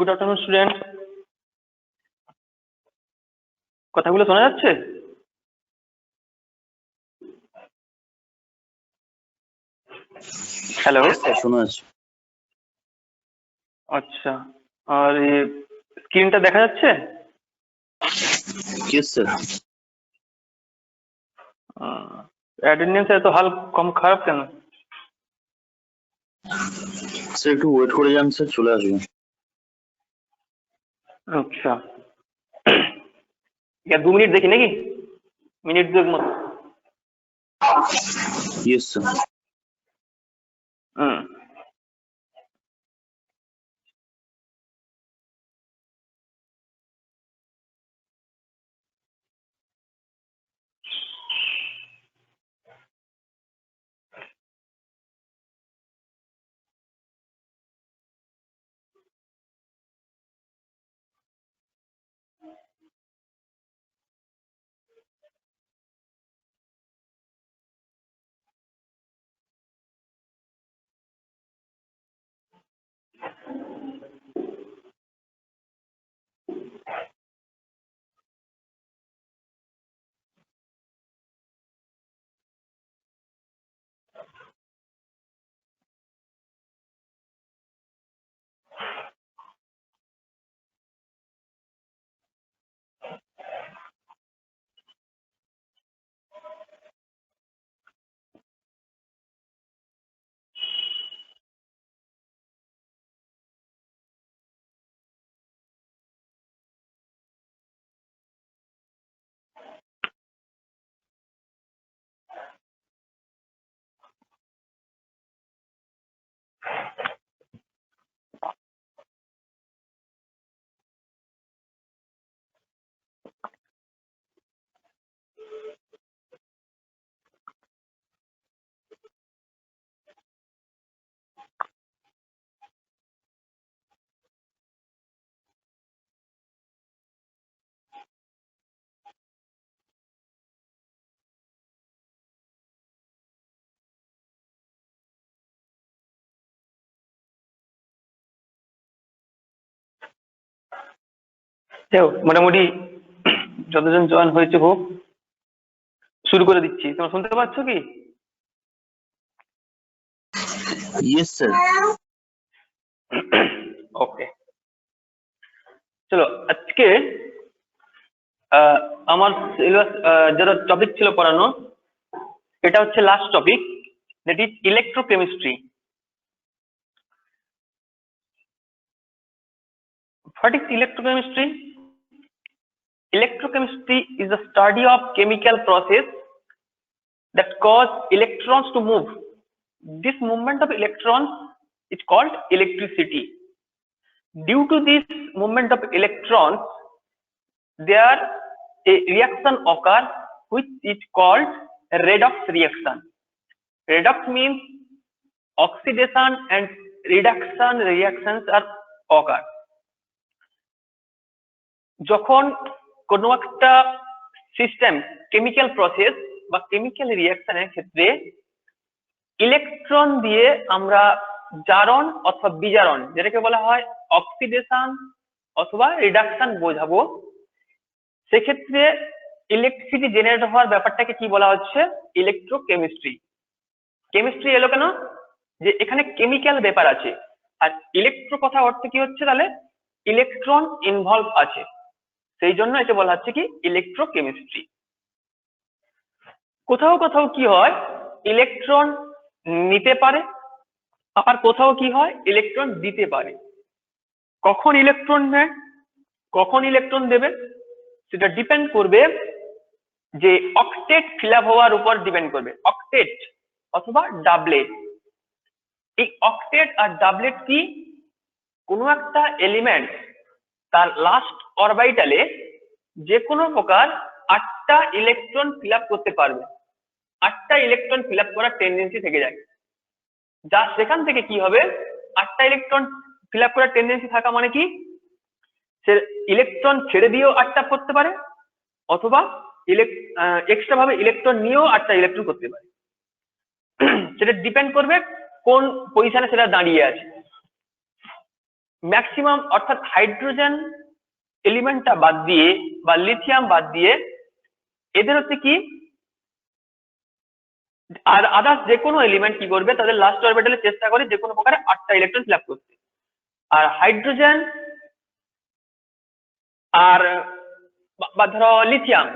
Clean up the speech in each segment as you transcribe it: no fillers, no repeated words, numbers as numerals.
Good afternoon student. কথাগুলো শোনা যাচ্ছে? হ্যালো, শোনা যাচ্ছে। আচ্ছা, আর স্ক্রিনটা দেখা যাচ্ছে? Yes sir. অ্যাটেন্ডেন্স এত হাল কম খারাপ কেন? স্যার একটু ওয়েট করে যান স্যার, চলে আসবেন। আচ্ছা, 2 মিনিট দেখি নাকি? মিনিট 2 মতো। Yes sir. মোটামুটি যতজন জয়েন হয়েছে হোক, শুরু করে দিচ্ছি। তোমরা শুনতে পাচ্ছ কি? Yes sir. ওকে, চলো আজকে আমার সিলেবাস যেটা টপিক ছিল পড়ানো, এটা হচ্ছে last topic, that is electrochemistry. What is electrochemistry? Electrochemistry is the study of chemical process that cause electrons to move. This movement of electrons is called electricity. Due to this movement of electrons, there a reaction occurs which is called redox reaction. Redox means oxidation and reduction reactions are occur. যখন কোনো একটা system chemical process বা chemical রিঅ্যাকশনের ক্ষেত্রে electron দিয়ে আমরা জারণ অথবা বিজারণ, যেটাকে বলা হয় অক্সিডেশন অথবা রিডাকশন বোঝাবো, সেক্ষেত্রে ইলেকট্রিসিটি জেনারেট হওয়ার ব্যাপারটাকে কি বলা হচ্ছে? ইলেকট্রোকেমিস্ট্রি। কেমিস্ট্রি এলো কেন? যে এখানে কেমিক্যাল ব্যাপার আছে, আর ইলেকট্রো কথা অর্থ কি হচ্ছে? তাহলে ইলেকট্রন ইনভলভ আছে, সেই জন্য এটা বলা হচ্ছে কি ইলেকট্রোকেমিস্ট্রি। কোথাও কোথাও কি হয়, ইলেকট্রন নিতে পারে, আবার কোথাও কি হয় ইলেকট্রন দিতে পারে। কখন ইলেকট্রন নেয়, কখন ইলেকট্রন দেবে, সেটা ডিপেন্ড করবে যে অক্টেট ফিল আপ হওয়ার উপর ডিপেন্ড করবে, অক্টেট অথবা ডাবলেট। এই অক্টেট আর ডাবলেট কি? কোনো একটা এলিমেন্ট তার লাস্ট অরবিটালে যে কোনো প্রকার 8টা ইলেকট্রন ফিল আপ করতে পারবে, 8টা ইলেকট্রন ফিল আপ করার টেন্ডেন্সি থেকে যায়। যা সেখান থেকে কি হবে, 8টা ইলেকট্রন ফিল আপ করার টেন্ডেন্সি থাকা মানে কি, সে ইলেকট্রন ছেড়ে দিয়েও 8টা করতে পারে, অথবা এক্সট্রা ভাবে ইলেকট্রন নিয়েও 8টা ইলেকট্রন করতে পারে। সেটা ডিপেন্ড করবে কোন পজিশনে সেটা দাঁড়িয়ে আছে। ম্যাক্সিমাম অর্থাৎ হাইড্রোজেন এলিমেন্টটা বাদ দিয়ে বা লিথিয়াম বাদ দিয়ে এদের হচ্ছে কি আর আদার্স যে কোনো এলিমেন্ট কি করবে, তাদের লাস্ট অরবিটালে চেষ্টা করে যে কোনো প্রকারে 8টা ইলেকট্রন ফিল আপ করতে। আর হাইড্রোজেন আর বা ধরো লিথিয়াম,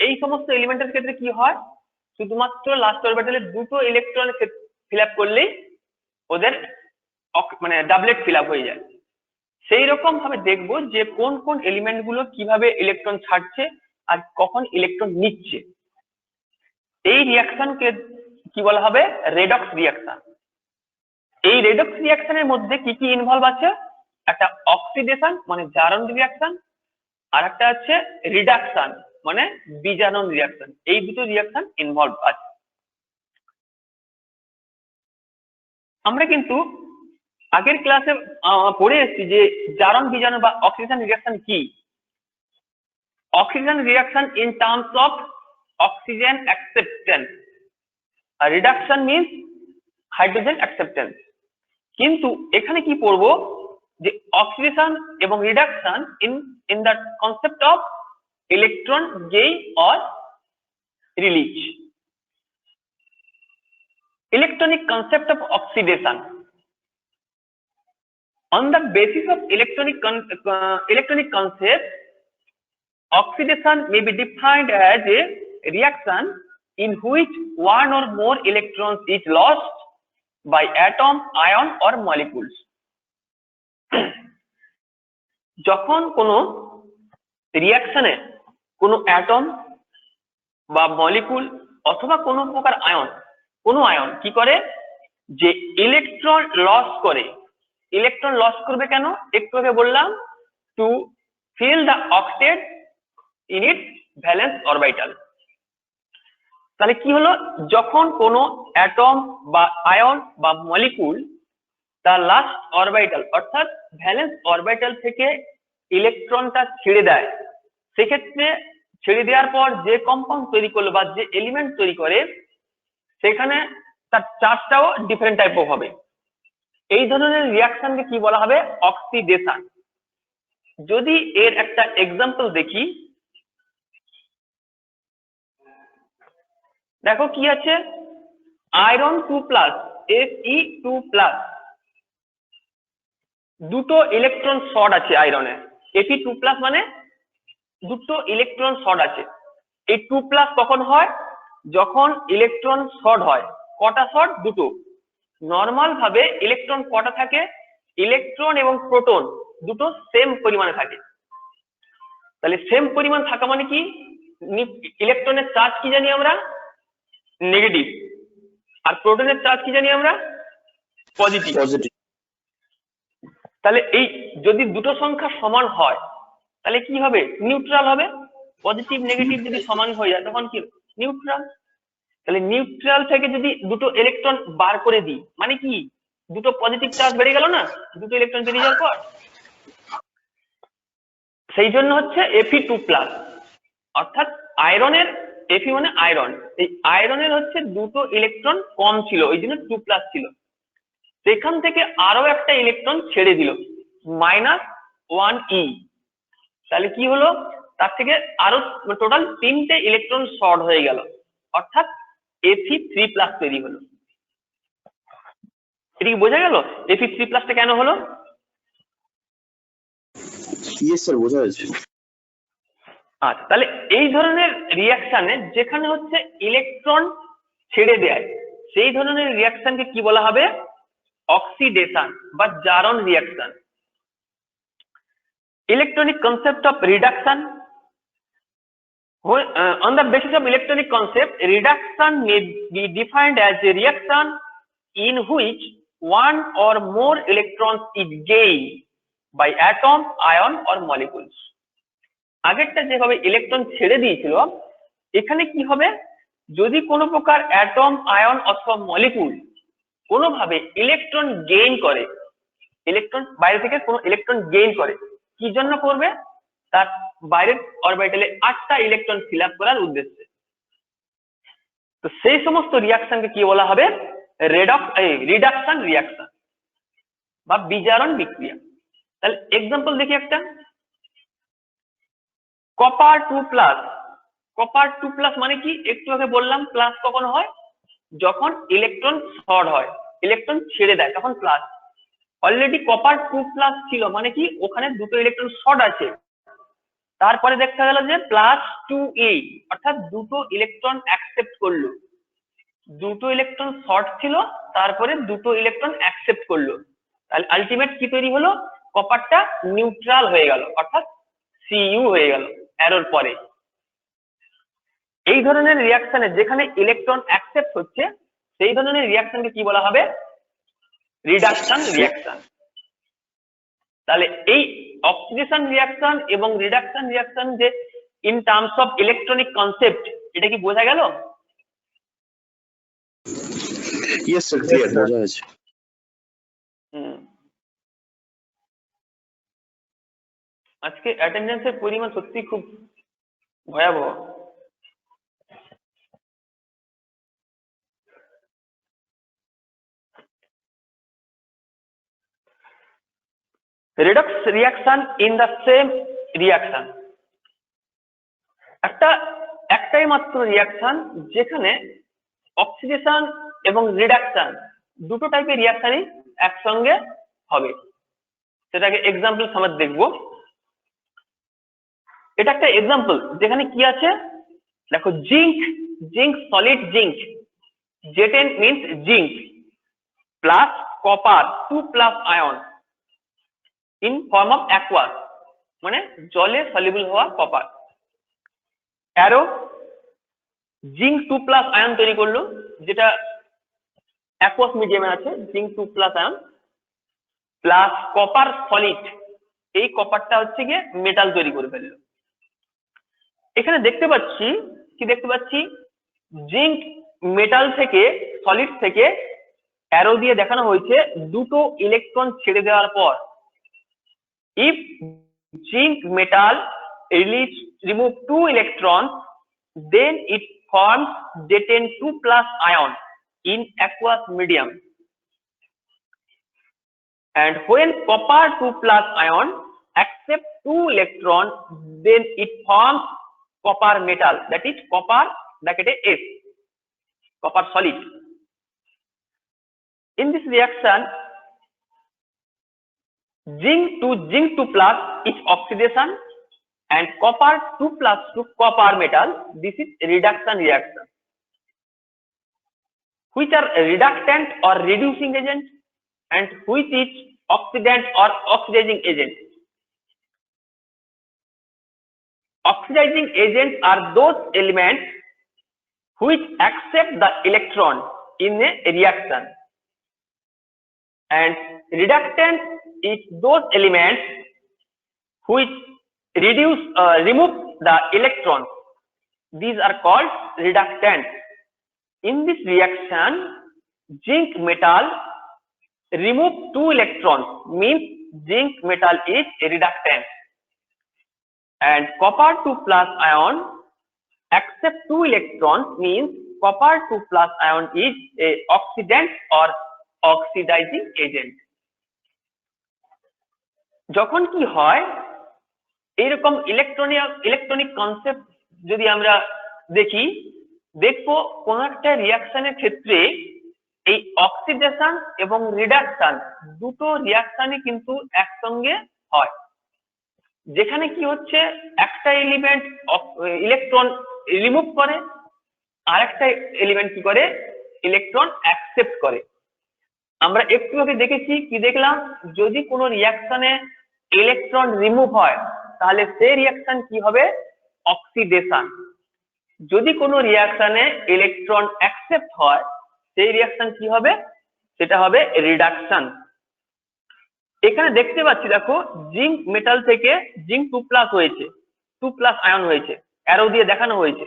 এই সমস্ত এলিমেন্টের ক্ষেত্রে কি হয়, শুধুমাত্র লাস্ট অরবিটালে 2টো ইলেকট্রন ফিল আপ করলেই ওদের মানে ডাবলেট ফিল আপ হয়ে যায়। সেই রকম ভাবে দেখবো যে কোন কোন এলিমেন্ট গুলো কিভাবে ইলেকট্রন ছাড়ছে আর কখন ইলেকট্রন নিচ্ছে। এই রিয়াকশনকে কি বলা হবে, রেডক্স রিয়াকশন। এই রেডক্স রিয়াকশনের মধ্যে কি কি ইনভলভ আছে, একটা অক্সিডেশন মানে জারণ রিয়াকশন, আর একটা আছে রিডাকশন মানে বিজারণ রিয়াকশন। এই দুটো রিয়াকশন ইনভলভ আছে। আমরা কিন্তু আগের ক্লাসে পড়ে এসেছি যে জারণ বিজারণ বা অক্সিডেশন রিয়াকশন কি। Oxidation reaction in terms of oxygen acceptance, আর রিডাকশন মিন্স হাইড্রোজেন অ্যাকসেপ্টেন্স। কিন্তু এখানে কি পড়বো যে অক্সিডেশন এবং reduction in the concept of electron gain or release. Electronic concept of oxidation. On the basis of electronic concept, oxidation may be defined as a reaction in which one or more electrons is lost by atom, ion or molecules. যখন কোনো রিয়াকশনে কোনো atom বা molecule অথবা কোনো প্রকার ion, কোনো ion কি করে যে ইলেকট্রন লস করে। ইলেকট্রন লস করবে কেন, একটু আগে বললাম, to fill the octet in its valence orbital. তাহলে কি হলো, যখন কোনো অ্যাটম বা আয়ন বা মলিকুল তার লাস্ট অরবিটাল অর্থাৎ ভ্যালেন্স অরবিটাল থেকে ইলেকট্রনটা ছেড়ে দেয়, সেক্ষেত্রে ছেড়ে দেওয়ার পর যে কম্পাউন্ড তৈরি করলো বা যে এলিমেন্ট তৈরি করে সেখানে তার চার্জটাও ডিফারেন্ট টাইপ হবে। এই ধরনের রিয়াকশনকে কি বলা হবে, অক্সিডেশন। যদি এর একটা এক্সাম্পল দেখি, দেখো কি আছে, আয়রন 2+, Fe2+, দুটো ইলেকট্রন শর্ট আছে আয়রনে। Fe2+ মানে দুটো ইলেকট্রন শর্ট আছে। এই 2+ কখন হয়, যখন ইলেকট্রন শর্ট হয়। কটা শর্ট, দুটো। নর্মাল ভাবে ইলেকট্রন কটা থাকে, ইলেকট্রন এবং প্রোটন দুটো সেম পরিমাণে থাকে। তাহলে সেম পরিমাণ থাকা মানে কি, ইলেকট্রনের চার্জ কি জানি আমরা, নেগেটিভ, আর প্রোটনের চার্জ কি জানি আমরা, পজিটিভ। তাহলে এই যদি দুটো সংখ্যা সমান হয় তাহলে কি হবে, নিউট্রাল হবে। পজিটিভ নেগেটিভ যদি সমান হয়ে যায় তখন কি, নিউট্রাল। তাহলে নিউট্রাল থেকে যদি দুটো ইলেকট্রন বার করে দিই মানে কি, দুটো পজিটিভ চার্জ বেড়ে গেল না, দুটো ইলেকট্রন বেরিয়ে যাওয়ার পর। সেই জন্য হচ্ছে Fe2+, অর্থাৎ আয়রনের, Fe মানে আয়রন, এই আয়রনের হচ্ছে দুটো ইলেকট্রন কম ছিল, ওই জন্য 2+ ছিল। সেখান থেকে আরো একটা ইলেকট্রন ছেড়ে দিল, -1e। তাহলে কি হলো, তার থেকে আরো টোটাল 3টে ইলেকট্রন শর্ট হয়ে গেল, অর্থাৎ Fe3+ তৈরি হলো। এটা কি বোঝা গেল Fe3+টা কেন হলো? ইয়েস স্যার, বোঝা যাচ্ছে। আচ্ছা, তাহলে এই ধরনের রিয়াকশনে যেখানে হচ্ছে ইলেকট্রন ছেড়ে দেয় সেই ধরনের রিয়াকশনকে কি বলা হবে, অক্সিডেশন বা জারণ reaction. Electronic concept of reduction. On the basis of electronic concept, reduction may be defined as a reaction in which one or more electrons is gained by atom, ion or molecules. আগেরটা যেভাবে electron ছেড়ে দিয়েছিল, এখানে কি হবে, যদি কোনো প্রকার অ্যাটম, আয়ন অথবা মলিকুল কোনোভাবে ইলেকট্রন গেইন করে, ইলেকট্রন বাইরে থেকে কোনো ইলেকট্রন গেইন করে, কি জন্য করবে, তার বাইরের অরবিটালে 8টা ইলেকট্রন ফিল আপ করার উদ্দেশ্যে। তো সেই সমস্ত রিয়াকশনকে কি বলা হবে, রিডাকশন রিয়াকশন বা বিজারণ বিক্রিয়া। তাহলে এক্সাম্পল দেখি একটা, কপার 2+। কপার 2+ মানে কি, একটু আগে বললাম প্লাস কখন হয়, যখন ইলেকট্রন শর্ট হয়, ইলেকট্রন ছেড়ে দেয় তখন প্লাস। অলরেডি কপার 2+ ছিল মানে কি, ওখানে দুটো ইলেকট্রন শর্ট আছে, তারপরে দেখা গেল যে +2e, অর্থাৎ দুটো ইলেকট্রন অ্যাকসেপ্ট করলো, দুটো ইলেকট্রন শর্ট ছিল তারপরে দুটো ইলেকট্রন অ্যাকসেপ্ট করলো, তাহলে আলটিমেট কি তৈরি হলো, কপারটা নিউট্রাল হয়ে গেল, অর্থাৎ Cu হয়ে গেল অ্যারোর পরে। এই ধরনের রিয়াকশনে যেখানে ইলেকট্রন অ্যাকসেপ্ট হচ্ছে সেই ধরনের রিয়াকশনকে কি বলা হবে, রিডাকশন রিয়াকশন। তাহলে এই অক্সিডেশন রিয়াকশন এবং রিডাকশন রিয়াকশন যে in terms of electronic concept, এটা কি বোঝা গেল? ইয়েস স্যার, ক্লিয়ার, বোঝা গেছে। আজকে অ্যাটেন্ডেন্সের পরিমাণ সত্যি খুব ভয়াবহ। redox reaction in the same reaction, একটাই মাত্র রিয়াকশন যেখানে অক্সিডেশন এবং রিডাকশন দুটো টাইপের রিয়াকশনই একসঙ্গে হবে, সেটাকে এক্সাম্পল সমেত দেখবো। এটা একটা এক্সাম্পল যেখানে কি আছে দেখো, zinc solid zinc, J10 means zinc plus copper 2+ ion in form of aqueous, মানে জলে সলিউবল হওয়া কপার। অ্যারো জিঙ্ক 2+ আয়ন তৈরি করলো, যেটা অ্যাকুয়াস মিডিয়ামে আছে, zinc 2+ ion plus copper solid, এই কপারটা হচ্ছে গিয়ে মেটাল তৈরি করে ফেললো। এখানে দেখতে পাচ্ছি জিঙ্ক মেটাল থেকে, সলিড থেকে অ্যারো দিয়ে দেখানো হয়েছে দুটো ইলেকট্রন ছেড়ে দেওয়ার পর, if zinc metal remove 2 electrons, then it forms J10 2+ ion in aqueous medium, and when copper 2+ ion accept 2 electrons, then it forms copper metal, that is copper bracket S, copper solid. In this reaction, zinc 2+ is oxidation and copper 2+ to copper metal, this is reduction reaction. Which are reductant or reducing agent and which is oxidant or oxidizing agent? Oxidizing agents are those elements which accept the electron in a reaction, and reductant is those elements which remove the electrons. These are called reductants. In this reaction, zinc metal remove 2 electrons, means zinc metal is a reductant, and copper 2+ ion accept 2 electrons, means copper 2+ ion is a oxidant or oxidizing agent. যখন কি হয়, এইরকম electronic concept যদি আমরা দেখবো কোন একটা রিয়াকশনের ক্ষেত্রে এই অক্সিডেশন এবং রিডাকশন দুটো রিয়াকশনই কিন্তু একসঙ্গে হয়, যেখানে কি হচ্ছে একটা এলিমেন্ট ইলেকট্রন রিমুভ করে, আরেকটা এলিমেন্ট কি করে, ইলেকট্রন অ্যাকসেপ্ট করে। আমরা একটু আগে দেখেছি, কি দেখলাম, যদি কোনো রিয়াকশনে ইলেকট্রন রিমুভ হয় তাহলে সেই রিয়াকশন কি হবে, অক্সিডেশন। যদি কোনো রিয়াকশনে ইলেকট্রন অ্যাকসেপ্ট হয় সেই রিয়াকশন কি হবে, সেটা হবে রিডাকশন। এখানে দেখতে পাচ্ছি দেখো, জিঙ্ক মেটাল থেকে জিঙ্ক 2+ হয়েছে, 2+ আয়ন হয়েছে, অ্যারো দিয়ে দেখানো হয়েছে,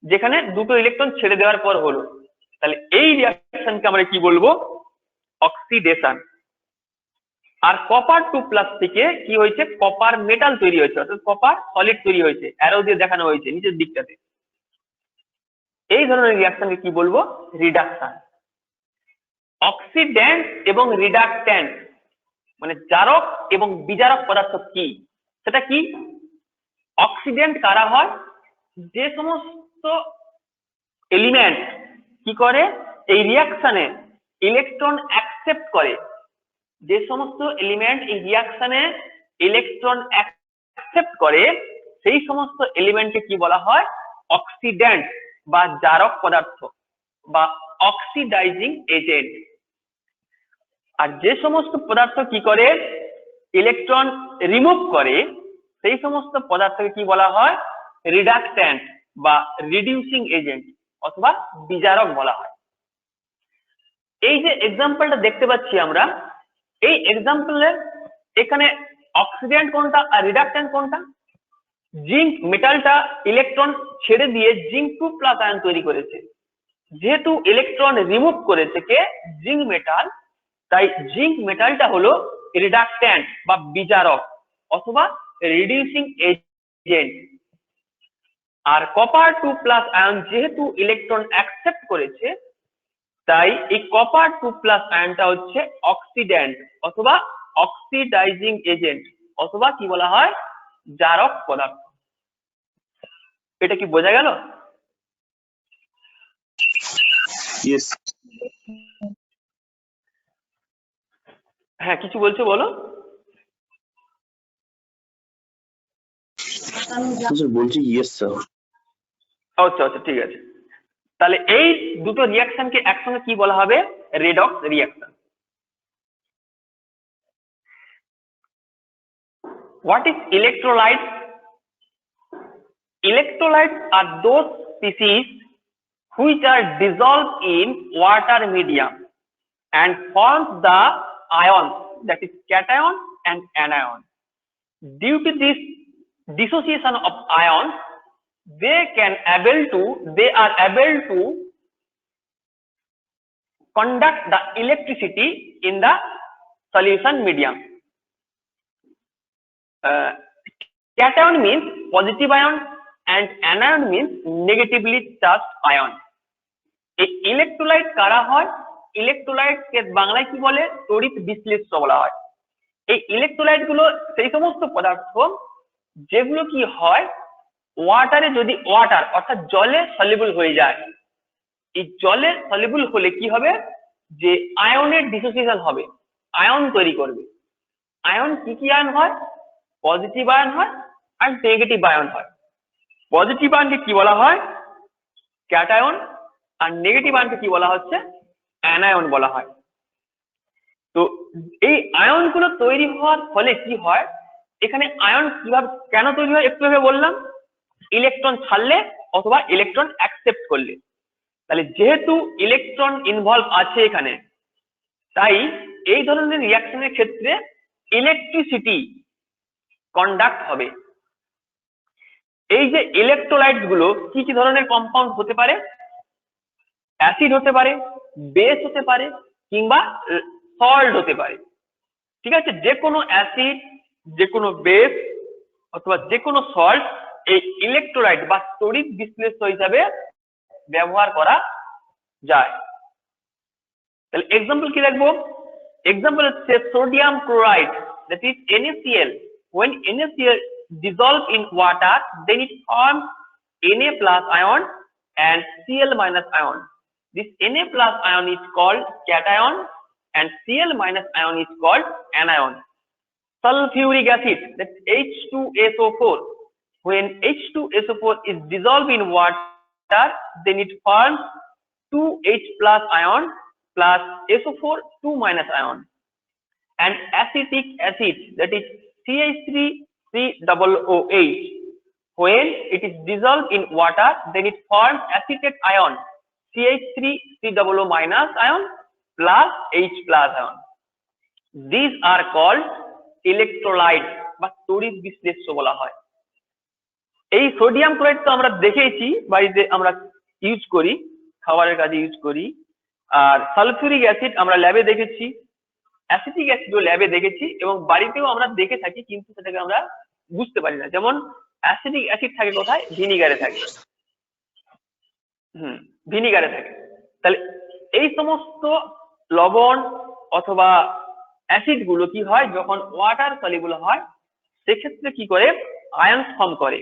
যেখানে দুটো ইলেকট্রন ছেড়ে দেওয়ার পর হলো, তাহলে এই রিয়াকশনকে আমরা কি বলবো, অক্সিডেশন। আর কপার 2+ থেকে কি হয়েছে, কপার মেটাল তৈরি হয়েছে, অর্থাৎ কপার সলিড তৈরি হয়েছে, অ্যারো দিয়ে দেখানো হয়েছে নিচের দিকটাতে, এই ধরনের রিয়াকশনকে কি বলবো, রিডাকশন। অক্সিডেন্ট এবং রিডাকট্যান্ট মানে জারক এবং বিজারক পদার্থ কি, সেটা কি? অক্সিডেন্ট কারা হয়? যে সমস্ত এলিমেন্ট কি করে এই রিয়াকশনে ইলেকট্রন অ্যাকসেপ্ট করে, যে সমস্ত এলিমেন্ট এই রিয়াকশনে ইলেকট্রন অ্যাকসেপ্ট করে, সেই সমস্ত এলিমেন্টকে কি বলা হয়? অক্সিডেন্ট বা জারক পদার্থ বা অক্সিডাইজিং এজেন্ট। আর যে সমস্ত পদার্থ কি করে ইলেকট্রন রিমুভ করে, সেই সমস্ত পদার্থকে কি বলা হয়? রিডাক্ট্যান্ট বা রিডিউসিং এজেন্ট অথবা বিজারক বলা হয়। এই যে এক্সাম্পলটা দেখতে পাচ্ছি আমরা, এই এক্সাম্পলের এখানে অক্সিডেন্ট কোনটা আর রিডাক্ট্যান্ট কোনটা? জিঙ্ক মেটালটা ইলেকট্রন ছেড়ে দিয়ে জিঙ্ক 2+ আয়ন তৈরি করেছে। যেহেতু ইলেকট্রন রিমুভ করেছে কে? জিঙ্ক মেটাল, তাই জিঙ্ক মেটালটা হলো রিডাক্ট্যান্ট বা বিজারক অথবা রিডিউসিং এজেন্ট। আর কপার 2+ আয়ন যেহেতু ইলেকট্রন অ্যাকসেপ্ট করেছে, তাই এই কপার 2+ আয়নটা হচ্ছে অক্সিডেন্ট অথবা অক্সিডাইজিং এজেন্ট অথবা কি বলা হয়? জারক পদার্থ। এটা কি বোঝা গেল? ইয়েস। হ্যাঁ, কিছু বলছো, বলো। স্যার বলছি ইয়েস স্যার। আচ্ছা আচ্ছা, ঠিক আছে। তাহলে এই দুটো রিয়াকশনকে একসঙ্গে কি বলা হবে? Redox reaction. What is electrolyte? Electrolytes are those species which are dissolved in water medium and forms the ions, that is cation and anion. Due to this dissociation of ions, they are able to conduct the electricity in the solution medium. Cation means positive ion and anion means negatively charged ion. এই electrolyte কারা হয়? Electrolyte কে বাংলায় কি বলে? তড়িৎ বিশ্লেষ্য বলা হয়। এই ইলেকট্রোলাইট গুলো সেই সমস্ত পদার্থ যেগুলো কি হয় ওয়াটারে, যদি ওয়াটার অর্থাৎ জলে সলিউবল হয়ে যায়, এই জলে সলিউবল হলে কি হবে? যে আয়নের ডিসোসিয়েশন হবে, আয়ন তৈরি করবে। আয়ন কি কি আয়ন হয়? পজিটিভ আয়ন হয় আর নেগেটিভ আয়ন হয়। পজিটিভ আয়নকে কি বলা হয়? ক্যাটায়ন, আর নেগেটিভ আয়নকে কি বলা হচ্ছে? অ্যানায়ন বলা হয়। তো এই আয়নগুলো তৈরি হওয়ার ফলে কি হয়, এখানে আয়ন কিভাবে কেন তৈরি হয় একটু আগে বললাম, ইলেকট্রন ছাড়লে অথবা ইলেকট্রন অ্যাকসেপ্ট করলে। তাহলে যেহেতু ইলেকট্রন ইনভলভ আছে এখানে, তাই এই ধরনের রিয়াকশনের ক্ষেত্রে ইলেকট্রিসিটি কন্ডাক্ট হবে। এই যে ইলেকট্রোলাইট গুলো কি কি ধরনের কম্পাউন্ড হতে পারে? অ্যাসিড হতে পারে, বেস হতে পারে, কিংবা সল্ট হতে পারে। ঠিক আছে, যে কোনো অ্যাসিড, যে কোনো বেস অথবা যে কোনো সল্ট এই ইলেকট্রোলাইট বা তড়িৎ বিশ্লেষ্য হিসাবে ব্যবহার করা যায়। তাহলে এক্সাম্পল কি লিখবো? এক্সাম্পল হচ্ছে sodium chloride, that is NaCl. When NaCl dissolve in water, then it forms Na+ ion and Cl- ion. This Na+ ion is called cation and Cl- ion is called anion. Sulfuric acid, that's H2SO4. When H2SO4 is dissolved in water, then it forms 2H+ ion plus SO4 2- ion. And acetic acid, that is CH3COOH. When it is dissolved in water, then it forms acetate ion CH3COO- ion plus H+ ion. These are called electrolytes বা তড়িৎ বিশ্লেষ্য বলা হয়। এই sodium chloride তো আমরা দেখেছি, বাড়িতে আমরা ইউজ করি, খাবারের কাজে ইউজ করি। আর সালফিউরিক অ্যাসিড আমরা ল্যাবে দেখেছি, অ্যাসিটিক অ্যাসিডও ল্যাবে দেখেছি এবং বাড়িতেও আমরা দেখে থাকি, কিন্তু সেটাকে আমরা বুঝতে পারি না। যেমন অ্যাসিটিক অ্যাসিড থাকে কোথায়? ভিনিগারে থাকে। ভিনিগারে থাকে। তাহলে এই সমস্ত লবণ অথবা অ্যাসিড গুলো কি হয় যখন ওয়াটার সলিউবল হয় সেক্ষেত্রে কি করে আয়ন ফর্ম করে।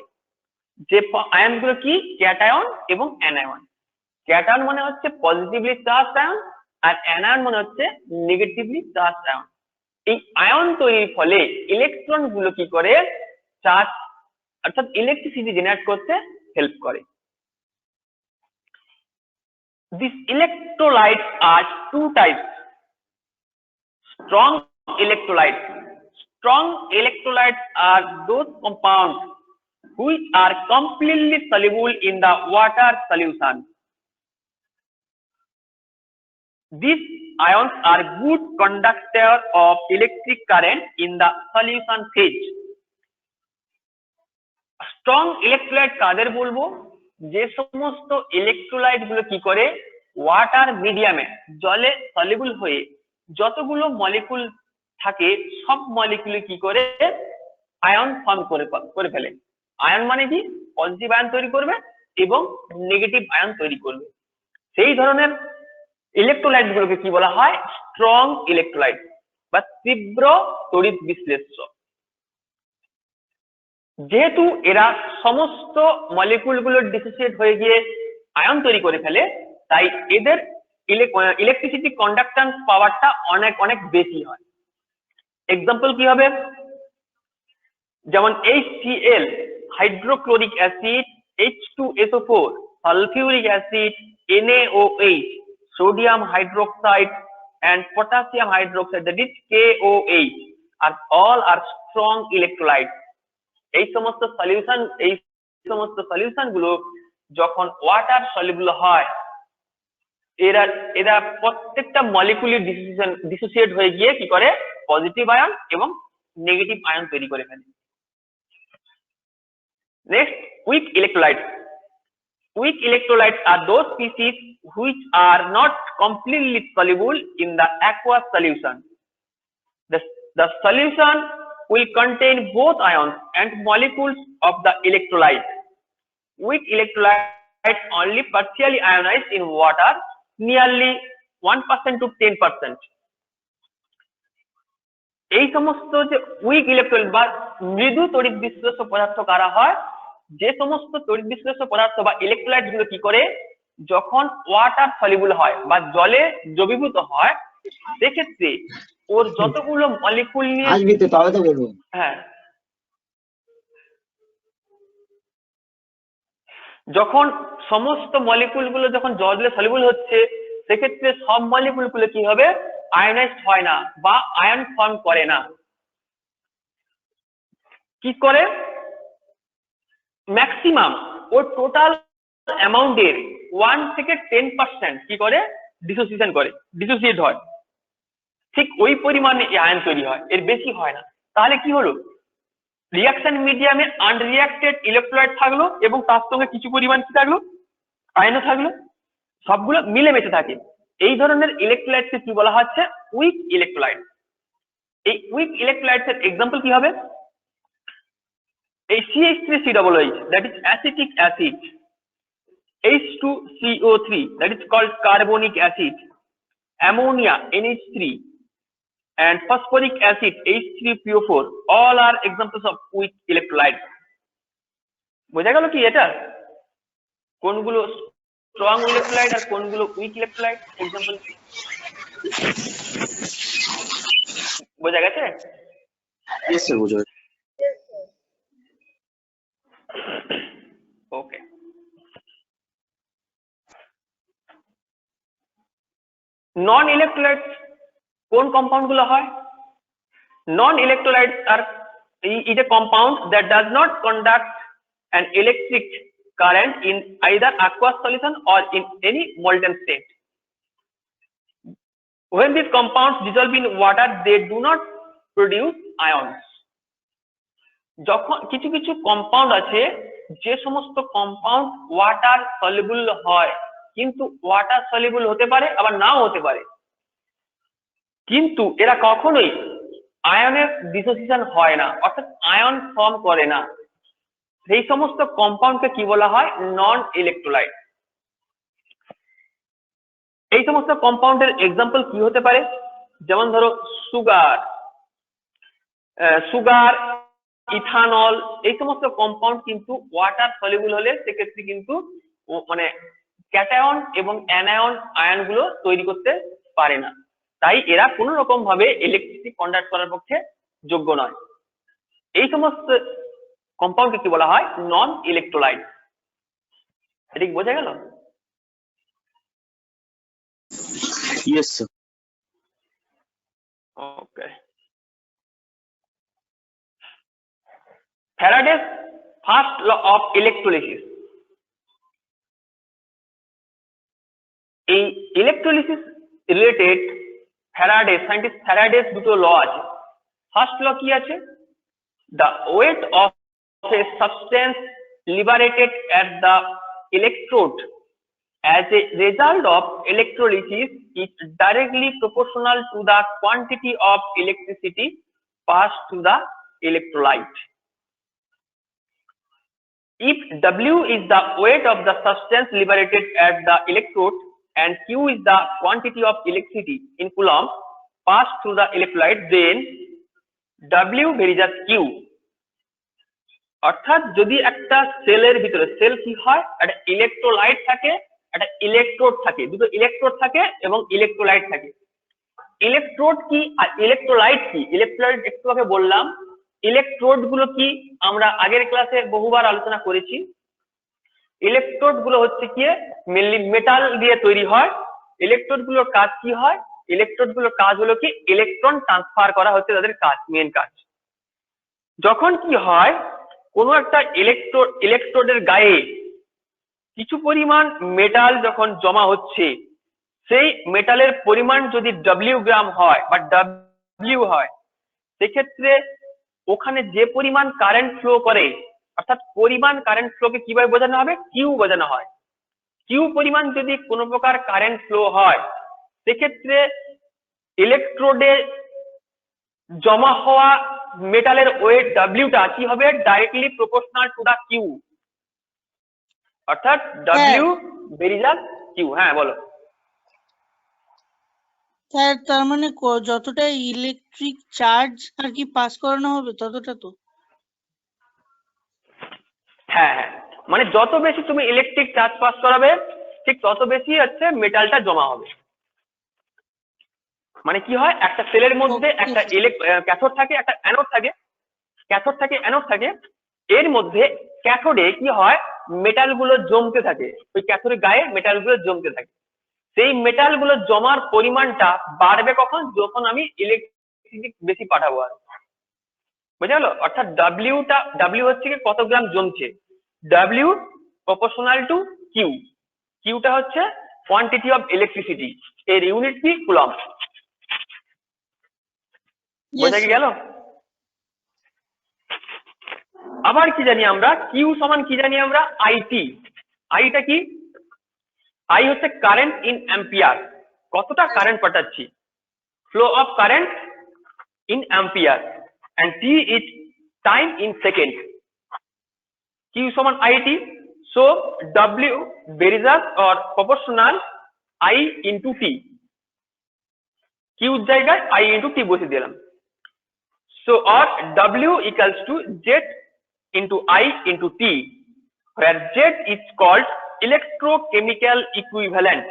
যে আয়ন গুলো কি ক্যাটায়ন এবং অ্যানায়ন। ক্যাটায়ন মানে হচ্ছে পজিটিভলি চার্জড আয়ন আর অ্যানায়ন মানে হচ্ছে নেগেটিভলি চার্জড আয়ন। এই আয়ন তৈরির ফলে ইলেকট্রন গুলো কি করে চার্জ অর্থাৎ ইলেকট্রিসিটি জেনারেট করতে হেল্প করে। These electrolytes are two types. Strong electrolytes. Strong electrolytes are those compounds which are completely soluble in the water solution. These ions are good conductor of electric current in the solution phase. Strong electrolyte কাদের বলবো? যে সমস্ত electrolyte গুলো কি করে water মিডিয়ামে জলে soluble হয়ে যতগুলো মলিকুল থাকে সব মলিকুলে কি করে আয়ন ফর্ম করে ফেলে। আয়ন মানে কি পজিটিভ আয়ন তৈরি করবে এবং নেগেটিভ আয়ন তৈরি করবে। সেই ধরনের ইলেকট্রোলাইট গুলোকে কি বলা হয় স্ট্রং ইলেকট্রোলাইট বা তীব্র তড়িৎ বিশ্লেষ্য। যেহেতু এরা সমস্ত মলিকুল গুলো ডিসোসিয়েট হয়ে গিয়ে আয়ন তৈরি করে ফেলে তাই এদের ইলেকট্রিসিটি কন্ডাক্ট্যান্স পাওয়ারটা অনেক অনেক বেশি হয়। এক্সাম্পল কি হবে যেমন HCl hydrochloric acid, H2SO4 sulphuric acid, NaOH sodium hydroxide and potassium hydroxide that is KOH are all are strong electrolytes. এই সমস্ত সলিউশন গুলো যখন ওয়াটার সলিউবল হয় এরা প্রত্যেকটা মলিকুলার ডিসোসিয়েট হয়ে গিয়ে কি করে পজিটিভ আয়ন এবং নেগেটিভ আয়ন তৈরি করে ফেলে। Next weak electrolytes. Weak electrolytes are those species which are not completely soluble in the aqueous solution. The solution will contain both ions and molecules of the electrolyte. Weak electrolytes only partially ionized in water, nearly 1% to 10%. এই সমস্ত যে weak electrolyte বা মৃদু তড়িৎ বিশ্লেষ্য পদার্থ কারা হয় যে সমস্ত তড়িৎ বিশ্লেষ্য পদার্থ বা ইলেকট্রোলাইট গুলো কি করে যখন ওয়াটার সলিউবল হয় বা জলে দ্রবীভূত হয় সেক্ষেত্রে ওর যতগুলো মলিকুল নিয়ে হ্যাঁ যখন সমস্ত মলিকুল গুলো যখন জলে সলিউবল হচ্ছে সেক্ষেত্রে সব মলিকুল গুলো কি হবে আয়নাইজড হয় না বা আয়ন ফর্ম করে না। কি করে ম্যাক্সিমাম ও টোটাল অ্যামাউন্টের 1 থেকে 10% কি করে ডিসোসিয়েট হয় ঠিক ওই পরিমাণে আয়ন তৈরি হয় এর বেশি হয় না। তাহলে কি হলো রিঅ্যাকশন মিডিয়ামে আনরিঅ্যাক্টেড ইলেকট্রোলাইট থাকলো এবং তার সঙ্গে কিছু পরিমাণ কি থাকলো আয়নও থাকলো সবগুলো মিলেমিশে থাকে। এই ধরনের ইলেকট্রোলাইটকে কি বলা হচ্ছে উইক ইলেকট্রোলাইট। এই উইক ইলেকট্রোলাইটস এর एग्जांपल কি হবে CH3COOH that is acetic acid, H2CO3 that is called carbonic acid, ammonia NH3 and phosphoric acid H3PO4 all are examples of weak electrolytes. বোঝা গেল কি এটা কোনগুলো স্ট্রং ইলেকট্রোলাইট আর কোনগুলো উইক ইলেকট্রোলাইট एग्जांपल বোঝা গেছে? Yes sir, বোঝা গেছে। Okay. নন ইলেকট্রোলাইটস কোন কম্পাউন্ড গুলো হয় নন ইলেকট্রোলাইটস আর is a compound that does not conduct an electric current in either aqueous solution or in any molten state. When these compounds dissolve in water they do not produce ions. যখন কিছু কিছু compound আছে যে সমস্ত compound water soluble হয় কিন্তু water soluble হতে পারে আবার নাও হতে পারে কিন্তু এরা কখনোই আয়নের ডিসোসিয়েশন হয় না অর্থাৎ আয়ন ফর্ম করে না সেই সমস্ত কম্পাউন্ডকে কি বলা হয় নন ইলেকট্রোলাইট। এই সমস্ত কম্পাউন্ডের एग्जांपल কি হতে পারে যেমন ধরো সুগার, ইথানল, এই সমস্ত কম্পাউন্ড কিন্তু ওয়াটার সলিউবল হলে সেক্ষেত্রে কিন্তু মানে ক্যাটায়ন এবং অ্যানায়ন আয়নগুলো তৈরি করতে পারে না, তাই এরা কোনো রকম ভাবে ইলেকট্রিসিটি কন্ডাক্ট করার পক্ষে যোগ্য নয়। এই সমস্ত কম্পাউন্ডকে কি বলা হয়? Non electrolyte. ঠিক বোঝা গেল? Yes, sir. Okay. Faraday's first law of electrolysis. এই ইলেকট্রোলিসিস রিলেটেড সায়েন্টিস্ট ফ্যারাডেস দুটো ল আছে। ফার্স্ট ল কি আছে? The weight of a substance liberated at the electrode as a result of electrolysis is directly proportional to the quantity of electricity passed to the electrolyte. If W is the weight of the substance liberated at the electrode and Q is the quantity of electricity in coulomb passed through the electrolyte, then W varies Q. অর্থাৎ যদি একটা সেলের ভিতরে, sell কি হয়, একটা electrolyte থাকে, একটা ইলেকট্রোড থাকে, দুটো ইলেকট্রোড থাকে এবং ইলেকট্রোলাইট থাকে। ইলেকট্রোড কি আর ইলেকট্রোলাইট কি? ইলেকট্রোলাইট একটু আগে বললাম। ইলেকট্রোড গুলো কি আমরা আগের ক্লাসে বহুবার আলোচনা করেছি। ইলেকট্রোড গুলো হচ্ছে কি মেনলি মেটাল দিয়ে তৈরি হয়। ইলেকট্রোড গুলোর কাজ কি হয়? ইলেকট্রোড গুলোর কাজ হলো কি ইলেকট্রন ট্রান্সফার করা হচ্ছে তাদের কাজ, মেন কাজ। যখন কি হয় কোনো একটা ইলেকট্রোডের গায়ে কিছু পরিমাণ মেটাল যখন জমা হচ্ছে, সেই মেটালের পরিমাণ যদি ডব্লিউ গ্রাম হয় বা ডব্লিউ হয়, সেক্ষেত্রে ওখানে যে পরিমাণ কারেন্ট ফ্লো করে, অর্থাৎ পরিমাণ কারেন্ট ফ্লোকে কিভাবে বোঝানো হবে? কিউ বোঝানো হয়। কিউ পরিমাণ যদি কোনো প্রকার কারেন্ট ফ্লো হয়, সেক্ষেত্রে ইলেকট্রোডে জমা হওয়া মেটালের ওয়েট ডব্লিউটা কি হবে? Directly proportional to the Q, অর্থাৎ ডব্লিউ ভেরিজাস কিউ। হ্যাঁ বলো। স্যার তার মানে যতটা ইলেকট্রিক চার্জ আর কি পাস করানো হবে ততটা তো? হ্যাঁ হ্যাঁ, মানে যত বেশি তুমি ইলেকট্রিক চার্জ পাস করাবে ঠিক তত বেশি হচ্ছে মেটালটা জমা হবে। মানে কি হয়, একটা সেলের মধ্যে একটা ক্যাথোড থাকে, একটা অ্যানোড থাকে, ক্যাথোড থাকে, অ্যানোড থাকে। এর মধ্যে ক্যাথোডে কি হয়, মেটাল গুলো জমতে থাকে, ওই ক্যাথোডের গায়ে মেটাল গুলো জমতে থাকে। সেই মেটাল গুলো জমার পরিমাণটা বাড়বে কখন? যখন আমি ইলেকট্রিসিটি বেশি পাঠাবো। আর বুঝা গেল? অর্থাৎ ডব্লিউ হচ্ছে কি কত গ্রাম জমছে, ডব্লিউ প্রপোর্শনাল টু কিউ। কিউটা হচ্ছে কোয়ান্টিটি অফ ইলেকট্রিসিটি, এর ইউনিট কি? কুলম্ব। বোঝা কি গেল? আবার কি জানি আমরা? কিউ সমান কি জানি আমরা? আইটি। আইটা কি? আই হচ্ছে কারেন্ট ইন অ্যাম্পিয়ার, কতটা কারেন্ট পাঠাচ্ছি, flow of current in ampere, and T is time in second. Q সমান IT, so W varies or proportional I into T. Q জায়গায় I into T বসে দিলাম। So or W equals to Z into I into T, where Z is called electrochemical equivalent.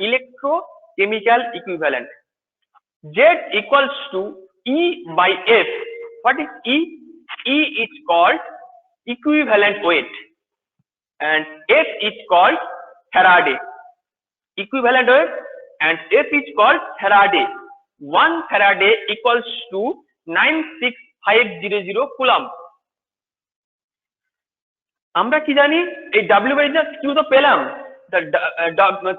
Electrochemical equivalent. Z equals to E by F. What is E? E is called equivalent weight and F is called Faraday. Equivalent weight and F is called Faraday. 1 Faraday equals to 96500 coulomb. আমরা কি জানি? এই W by Q তো পেলাম,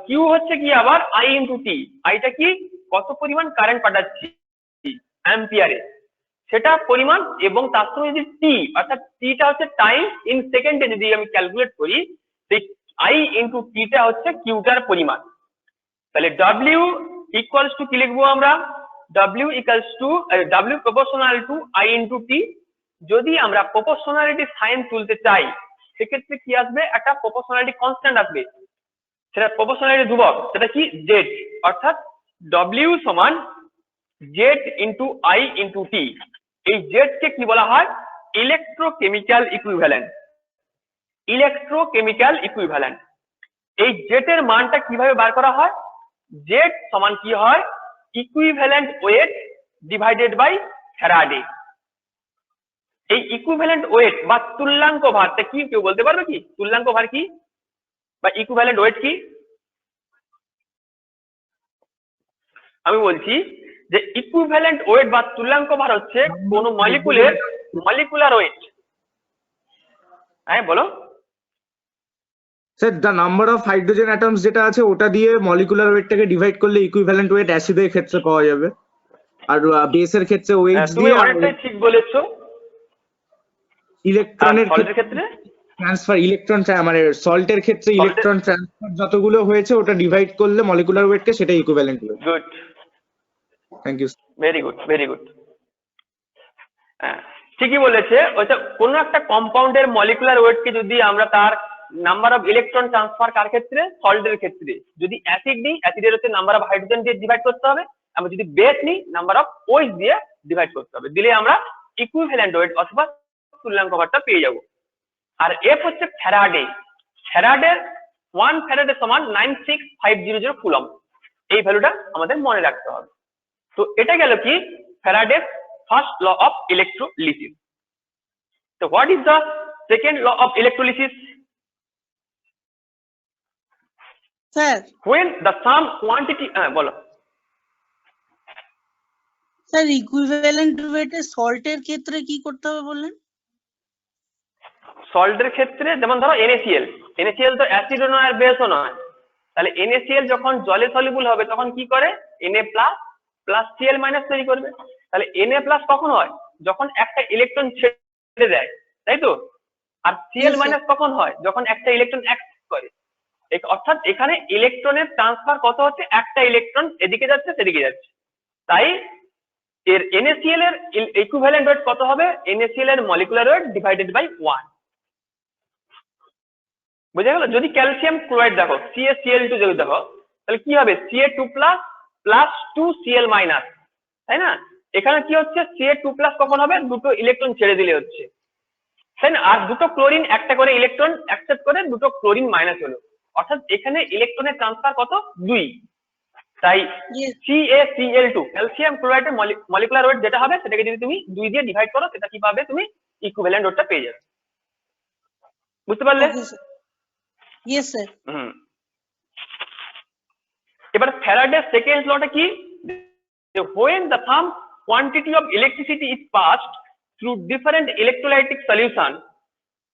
Q হচ্ছে কি আবার I into T। আইটা কি? কত পরিমাণ কারেন্ট পাঠাচ্ছি অ্যাম্পিয়ারে, সেটা পরিমাণ, এবং তার সঙ্গে যদি টি, অর্থাৎ টিটা হচ্ছে টাইম ইন সেকেন্ডে যদি আমি ক্যালকুলেট করি, সেই আই ইন্টু টিটা হচ্ছে কিউটার পরিমাণ। তাহলে ডব্লিউ ইকুয়ালস টু কি লিখবো আমরা? W equals to W proportional to I into T. যদি আমরা প্রপোর্শনালিটি সাইন তুলতে চাই, সেক্ষেত্রে কি আসবে? একটা প্রপোর্শনালিটি কনস্ট্যান্ট আসবে, সেটা প্রপোর্শনালিটি ধ্রুবক, সেটা কি? জেড। অর্থাৎ ডব্লিউ সমান জেড ইন্টু আই ইন্টু টি। এই জেড কে কি বলা হয়? Electrochemical equivalent. Electrochemical equivalent. এই জেড এর মানটা কিভাবে বার করা হয়? জেড সমান কি হয়? Equivalent weight divided by Faraday. এই ইকুইভ্যালেন্ট ওয়েট বা তুল্যাঙ্ক ভারটা কি কেউ বলতে পারবে কি? তুল্যাঙ্ক ভার কি বা ইকুইভ্যালেন্ট ওয়েট কি? আমি বলছি যে ইকুইভ্যালেন্ট ওয়েট বা তুল্যাঙ্ক ভার হচ্ছে কোন মলিকুলের মলিকুলার ওয়েট। হ্যাঁ বলো। Sir the number of hydrogen atoms যেটা আছে ওটা দিয়ে মলিকুলার ওয়েটটাকে ডিভাইড করলে ইকুইভ্যালেন্ট ওয়েট অ্যাসিডের ক্ষেত্রে পাওয়া যাবে, আর বেসের ক্ষেত্রে ওয়েট তুমি দিয়ে, অনেকটাই ঠিক বলেছো। ইলেকট্রনের সল্টের ক্ষেত্রে ট্রান্সফার ইলেকট্রন মানে সল্টের ক্ষেত্রে ইলেকট্রন ট্রান্সফার যতগুলো হয়েছে ওটা ডিভাইড করলে মলিকুলার ওয়েটকে সেটা equivalent weight. Good, thank you. Very good, very good. হ্যাঁ ঠিকই বলেছে। ওইটা কোনো একটা কম্পাউন্ডের মলিকুলার ওয়েটকে যদি আমরা তার নাম্বার অফ ইলেকট্রন ট্রান্সফার কার ক্ষেত্রে? সল্টের ক্ষেত্রে। যদি অ্যাসিড নিই, অ্যাসিডের হচ্ছে নাম্বার অফ হাইড্রোজেন দিয়ে ডিভাইড করতে হবে। আমরা যদি বেস নিই, নাম্বার অফ ওএইচ দিয়ে ডিভাইড করতে হবে। দিলে আমরা ইকুইভ্যালেন্ট ওয়েট অথবা তুল্যাঙ্ক ভারটা পেয়ে যাব। আর এফ হচ্ছে ফ্যারাডে। ফ্যারাডের 1 ফ্যারাডে সমান 96500 কুলম্ব। এই ভ্যালুটা আমাদের মনে রাখতে হবে। তো এটা গেল কি ফ্যারাডের ফার্স্ট ল অফ ইলেকট্রোলিসিস। তো what is the second law of electrolysis? Sir when the sum quantity বলো। স্যার ইকুইভ্যালেন্ট ওয়েটে সল্টের ক্ষেত্রে কি করতে হবে বললেন? সল্টের ক্ষেত্রে যেমন ধরো NaCl, NaCl তো অ্যাসিডও নয় আর বেসও নয়। তাহলে NaCl যখন জলে সলিউবল হবে তখন কি করে? Na প্লাস Cl মাইনাস তৈরি করবে। তাহলে Na প্লাস কখন হয়? যখন একটা ইলেকট্রন ছেড়ে দেয়, তাই তো? আর Cl মাইনাস কখন হয়? যখন একটা ইলেকট্রন অ্যাক্সেপ্ট করে। অর্থাৎ এখানে ইলেকট্রনের ট্রান্সফার কত হচ্ছে? একটা ইলেকট্রন এদিকে যাচ্ছে সেদিকে যাচ্ছে। তাই এর NaCl এর ইকুইভ্যালেন্ট ওয়েট কত হবে? NaCl এর মলিকুলার ওয়েট ডিভাইডেড বাই 1। বুঝা গেল? যদি ক্যালসিয়াম ক্লোরাইড দেখো, CaCl2 যদি দেখো, তাহলে কি হবে? Ca2 প্লাস 2Cl মাইনাস, তাই না? এখানে কি হচ্ছে? Ca2 প্লাস কখন হবে? দুটো ইলেকট্রন ছেড়ে দিলে হচ্ছে, তাই না? আর দুটো ক্লোরিন একটা করে ইলেকট্রন অ্যাকসেপ্ট করে দুটো ক্লোরিন মাইনাস হলো। অর্থাৎ এখানে ইলেকট্রনের ট্রান্সফার কত? 2। তাই CaCl2 ক্যালসিয়াম ক্লোরাইডের মলিকুলার ওয়েট যেটা হবে সেটাকে যদি তুমি 2 দিয়ে ডিভাইড করো, সেটা কি পাবে? তুমি ইকুইভ্যালেন্ট ওয়েটটা পেয়ে যাবে। বুঝতে পারলে? Yes sir. এবার ফ্যারাডের সেকেন্ড লটা কি? when the sum quantity of electricity is passed through different electrolytic solution,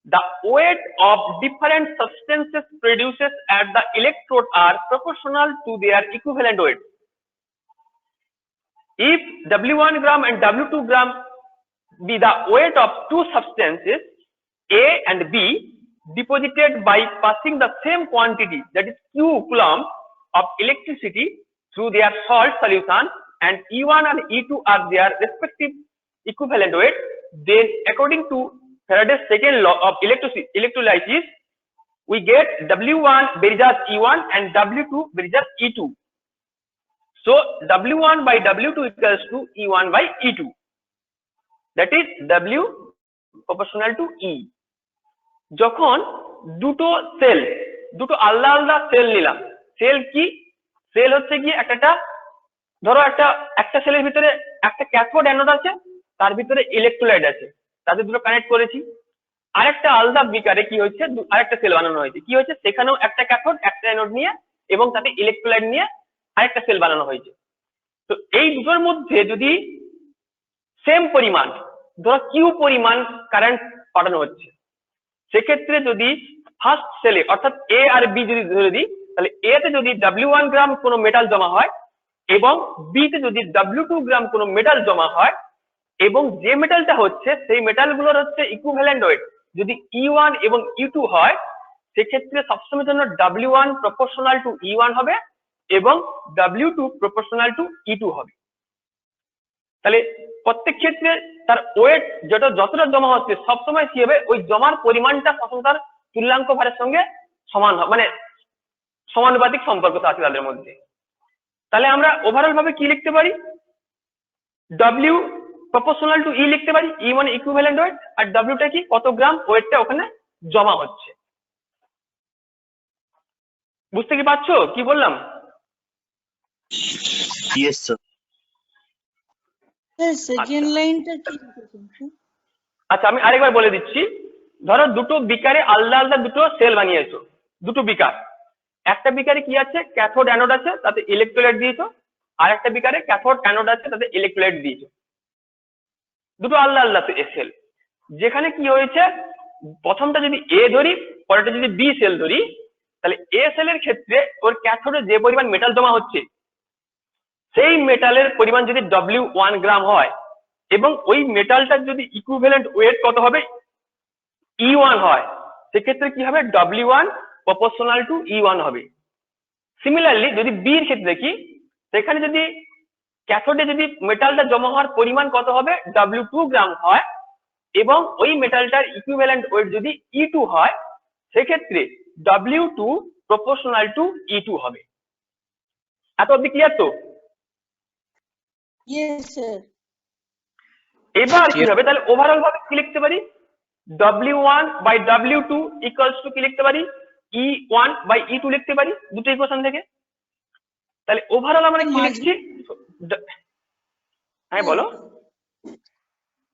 the weight of different substances produced at the electrode are proportional to their equivalent weight. If W1 gram and W2 gram be the weight of two substances A and B deposited by passing the same quantity, that is Q coulomb of electricity through their salt solution, and E1 and E2 are their respective equivalent weight, then according to Faraday's second law of electrolysis, we get W1 versus E1 and W2 versus E2. So W1 by W2 equals to E1 by E2. That is W proportional to E. যখন দুটো sell, দুটো আলাদা আলাদা sell নিলাম, sell কি? Sell হচ্ছে কি একটা ধরো একটা সেলের ভিতরে একটা ক্যাথোড অ্যানোড আছে, তার ভিতরে ইলেকট্রোলাইট আছে, তাদের দুটো কানেক্ট করেছি। আরেকটা আলাদা বিকারে কি হচ্ছে? আরেকটা সেল বানানো হয়েছে। কি হচ্ছে? সেখানেও একটা ক্যাথোড একটা অ্যানোড নিয়ে এবং তাতে ইলেকট্রোলাইট নিয়ে আরেকটা সেল বানানো হয়েছে। তো এই দুটোর মধ্যে যদি সেম পরিমাণ, ধরো কিউ পরিমাণ কারেন্ট পাঠানো হচ্ছে, সেক্ষেত্রে যদি ফার্স্ট সেলে অর্থাৎ এ আর বি যদি ধরে দিই, তাহলে এ তে যদি W1 গ্রাম কোনো মেটাল জমা হয় এবং বি তে যদি W2 গ্রাম কোনো মেটাল জমা হয়, এবং যে মেটালটা হচ্ছে সেই মেটালগুলোর হচ্ছে ইকুইভ্যালেন্ট ওয়েট যদি E1 এবং E2 হয়, সেক্ষেত্রে সবসময়ের জন্য W1 প্রপোর্শনাল টু E1 হবে এবং W2 প্রপোর্শনাল টু E2 হবে। তাহলে প্রত্যেক ক্ষেত্রে তার ওয়েট যতটা জমা হচ্ছে সবসময় কি হবে? ওই জমার পরিমাণটা সবসময় তার তুল্যাঙ্ক ভারের সঙ্গে সমান হবে, মানে সমানুপাতিক সম্পর্ক আছে তাদের মধ্যে। তাহলে আমরা ওভারঅল ভাবে কি লিখতে পারি? W প্রপোর্শনাল টু E লিখতে পারি, E মানে ইকুইভ্যালেন্ট ওয়েট, আর W টা কি, কত গ্রাম ওয়েটটা ওখানে জমা হচ্ছে। বুঝতে কি পারছো কি বললাম? Yes, sir. স্যার সেকেন্ড লাইনটা কি লিখেছেন স্যার? আচ্ছা আমি আরেকবার বলে দিচ্ছি, ধরো দুটো বিকারে আলাদা আলাদা দুটো সেল বানিয়েছো, দুটো বিকার, একটা বিকারে কি আছে, ক্যাথোড অ্যানোড আছে, তাতে ইলেকট্রোলাইট দিয়েছো, আর একটা বিকারে ক্যাথোড অ্যানোড আছে, তাতে ইলেকট্রোলাইট দিয়েছো, দুটো আলাদা আলাদা সেল। যেখানে কি হয়েছে, প্রথমটা যদি এ ধরি, পরেরটা যদি বি সেল ধরি, তাহলে এ সেলের ক্ষেত্রে ওর ক্যাথোডে যে পরিমাণ মেটাল জমা হচ্ছে, সেই মেটালের পরিমাণ যদি W1 গ্রাম হয়, এবং ওই মেটালটার যদি ইকুইভ্যালেন্ট ওয়েট কত হবে, E1 হয়, সেক্ষেত্রে কি হবে, W1 প্রপোর্শনাল টু E1 হবে। সিমিলারলি যদি বি এর ক্ষেত্রে দেখি, সেখানে যদি ক্যাথোডে যদি মেটালটা জমা হওয়ার পরিমাণ কত হবে, W2 গ্রাম হয়, এবং ওই মেটালটার ইকুইভ্যালেন্ট ওয়েট যদি E2 হয়, সেক্ষেত্রে W2 প্রপোর্শনাল টু E2 হবে। এত অব্দি ক্লিয়ার তো? Yes sir. এবার কি হবে, তাহলে ওভারঅল ভাবে কি লিখতে পারি, W1 by W2 equals to কি লিখতে পারি, E1 বাই E2 লিখতে পারি দুটো ইকুয়েশন থেকে। তাহলে ওভারঅল আমরা কি লিখছি, হ্যাঁ বলো।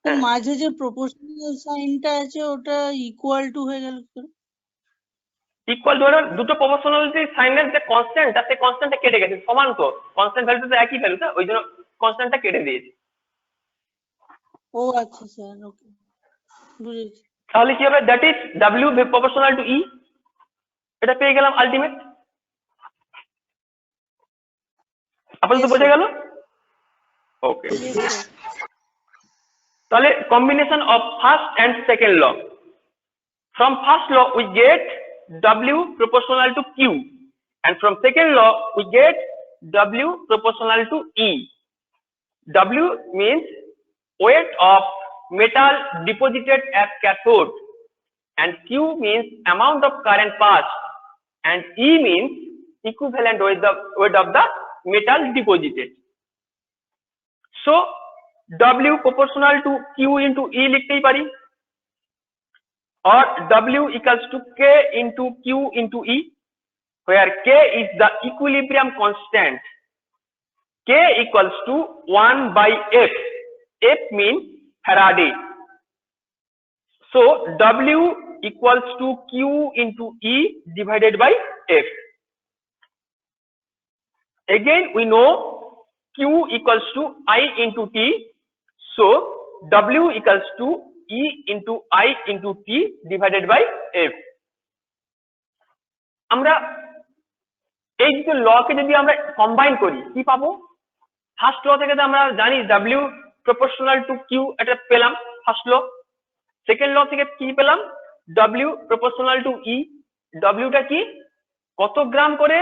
স্যার মাঝে যে প্রপোর্শনাল সাইনটা আছে ওটা ইকুয়াল টু হয়ে গেল স্যার। ইকুয়াল ধরো দুটো প্রপোর্শনালিটি সাইনের যে কনস্ট্যান্ট, সেই কনস্ট্যান্টটা কেটে গেছে, সমান তো, কনস্ট্যান্ট ভ্যালু তো একই ভ্যালু, ওই জন্য কনস্ট্যান্টটা কেটে দিয়েছি। ও আচ্ছা স্যার, ওকে বুঝেছি। তাহলে কি হবে, that is W proportional to E, এটা পেয়ে গেলাম আলটিমেট। আপাতত বোঝা গেল? Okay, Yes, sir. তাহলে combination of first and second law. From first law we get W proportional to Q, and from second law we get W proportional to E. W means weight of metal deposited at cathode, and Q means amount of current passed, and E means equivalent weight of the metal deposited. So W proportional to Q into E লিখতেই পারি, or W equals to K into Q into E, where K is the equilibrium constant. K equals to 1 by F. F means Faraday. So W equals to Q into E divided by F. Again we know Q equals to I into T. So W equals to E into I into T divided by F. আমরা এই দুটো লকে যদি আমরা combine করি কি পাবো, first ল থেকে তো আমরা জানি W প্রপোর্শনাল টু Q, এটা পেলাম ফার্স্ট ল। সেকেন্ড ল থেকে কি পেলাম, W proportional to E। W টা কি, কত গ্রাম করে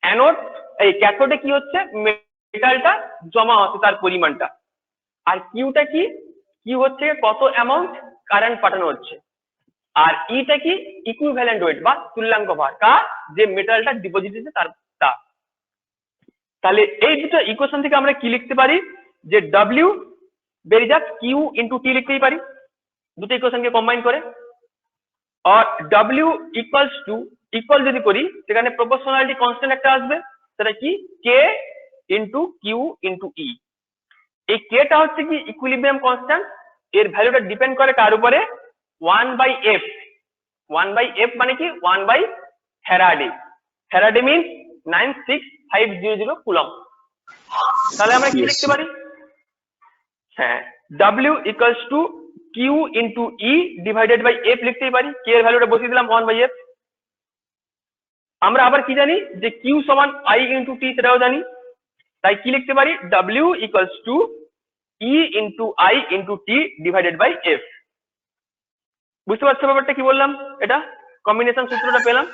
অ্যানোড এই ক্যাথোডে কি হচ্ছে মেটালটা জমা হচ্ছে তার পরিমাণটা, আর কিউটা কি, কি হচ্ছে কত অ্যামাউন্ট কারেন্ট পাঠানো হচ্ছে, আর ইটা কি ইকুইভ্যালেন্ট ওয়েট বা তুল্যাঙ্ক ভার কার, যে মেটালটা ডিপোজিট হচ্ছে তার। তাহলে এই দুটো ইকুয়েশন থেকে আমরা কি লিখতে পারি, যে W বেরিয়ে যাক Q ইন্টু T লিখতেই পারি দুটো ইকুয়েশনকে কম্বাইন করে, আর W ইকুয়ালস টু, ইকুয়াল যদি করি সেখানে প্রপোর্শনালিটি কনস্ট্যান্ট একটা আসবে, সেটা কি K into Q into E। এই Kটা হচ্ছে কি ইকুইলিব্রিয়াম কনস্ট্যান্ট, এর ভ্যালুটা ডিপেন্ড করে কার উপরে, 1 বাই F। 1 বাই F মানে কি 1 by Faraday. Faraday means 96500 coulomb. তাহলে আমরা কি লিখতে পারি, হ্যাঁ W equals to Q into E divided by F লিখতেই পারি, K এর ভ্যালুটা বসিয়ে দিলাম 1 বাই F। আমরা আবার কি জানি যে Q সমান I ইন্টু T, সেটাও জানি, তাই কি লিখতে পারি, W equals to E into I into T divided by F। বুঝতে পারছো ব্যাপারটা কি বললাম, এটা কম্বিনেশন সূত্রটা পেলাম।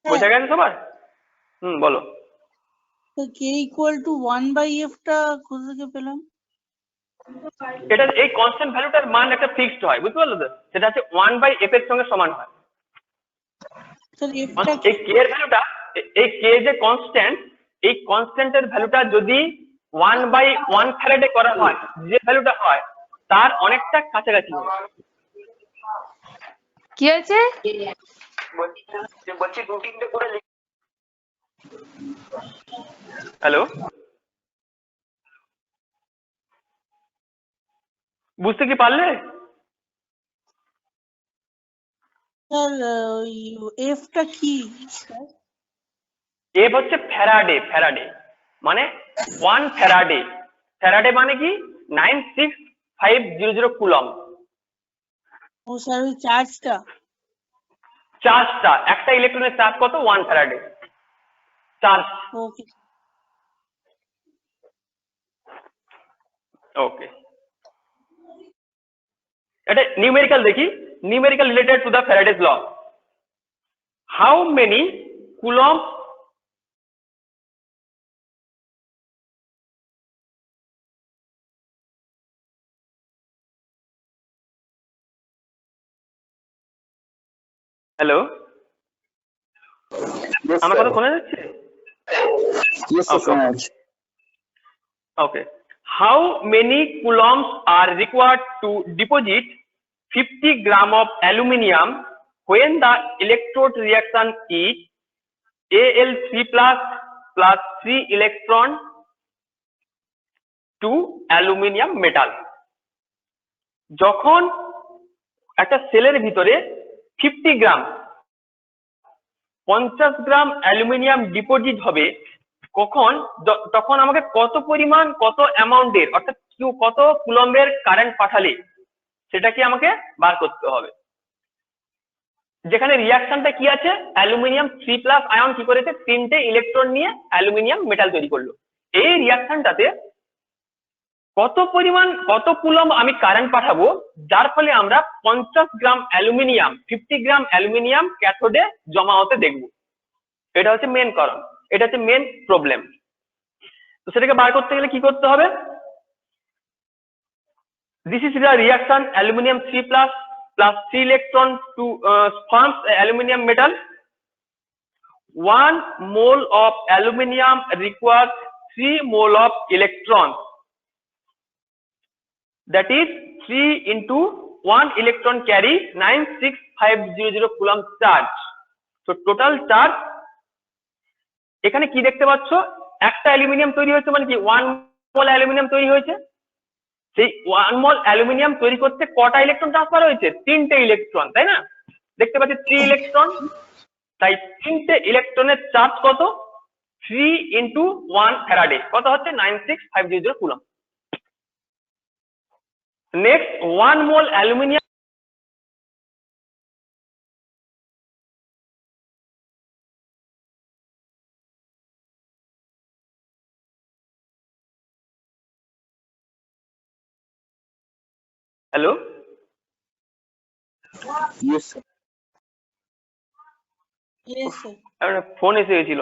বোঝা গেছে সবার? বলো। তো K equal to 1 by F টা কোথা থেকে পেলাম? এটা এই কনস্ট্যান্ট ভ্যালুটার মান একটা ফিক্সড হয়, বুঝতে পারলো তো, সেটা হচ্ছে 1 বাই F এর সঙ্গে সমান হয়। স্যার F টা এই K এর ভ্যালুটা, এই K যে কনস্ট্যান্ট, এই কনস্ট্যান্টের ভ্যালুটা যদি 1/1 ফ্যারাডে করা হয়, যে ভ্যালুটা হয় তার অনেকটা কাছাকাছি হয়। কি হয়েছে? বলছি রুটিনটা করে হ্যালো, বুঝতে কি পারলে? স্যার ওই এফটা কি স্যার? এফ হচ্ছে ফ্যারাডে, ফ্যারাডে মানে 1 ফ্যারাডে। ফ্যারাডে মানে কি 96500 কুলম। ও স্যার ওই চার্জটা। চার্জটা, একটা ইলেকট্রনের চার্জ কত? 1 ফ্যারাডে চার্জ। ওকে। ওকে, এটা নিউমেরিক্যাল দেখি, numerical related to the Faraday's law. How many coulomb hello, আমার কথা শোনা যাচ্ছে? Yes, sir, শোনা যাচ্ছে। Okay. How many coulombs are required to deposit 50 gram of aluminium when the electrode reaction is Al3 plus 3 electron to aluminium metal? যখন একটা সেলের ভিতরে 50 গ্রাম 50 গ্রাম অ্যালুমিনিয়াম ডিপোজিট হবে, তখন আমাকে কত পরিমাণ, কত অ্যামাউন্টের, অর্থাৎ কত কুলম্বের কারেন্ট পাঠালে সেটাকে আমাকে বার করতে হবে। যেখানে রিয়াকশনটা কি আছে, অ্যালুমিনিয়াম 3+ আয়ন কি করেছে, 3টে ইলেকট্রন নিয়ে অ্যালুমিনিয়াম মেটাল তৈরি করলো। এই রিয়াকশনটাতে কত পরিমাণ, কত কুলম্ব আমি কারেন্ট পাঠাবো, যার ফলে আমরা 50 গ্রাম অ্যালুমিনিয়াম, 50 গ্রাম অ্যালুমিনিয়াম ক্যাথোডে জমা হতে দেখবো। এটা হচ্ছে মেন কারণ, এটা হচ্ছে মেন প্রবলেম। তো সেটাকে বার করতে গেলে কি করতে হবে? This is the reaction aluminium 3+ plus 3 electron to forms aluminium metal. 1 mole of aluminium requires 3 mole of electrons. That is 3 into 1 electron carry 96500 coulomb charge. So total charge, এখানে কি দেখতে পাচ্ছ, একটা অ্যালুমিনিয়াম তৈরি হয়েছে মানে কি 1 মোল অ্যালুমিনিয়াম তৈরি হয়েছে। সেই 1 মোল অ্যালুমিনিয়াম তৈরি করতে কটা ইলেকট্রন ট্রান্সফার হয়েছে? 3টে ইলেকট্রন, তাই না? দেখতে পাচ্ছি 3 ইলেকট্রন, তাই 3টে ইলেকট্রনের চার্জ কত? 3 into 1 ফ্যারাডে, কত হচ্ছে? 96500 coulomb. Next 1 mole aluminium hello, Yes, sir. Yes sir. একটা ফোন এসে গেছিল।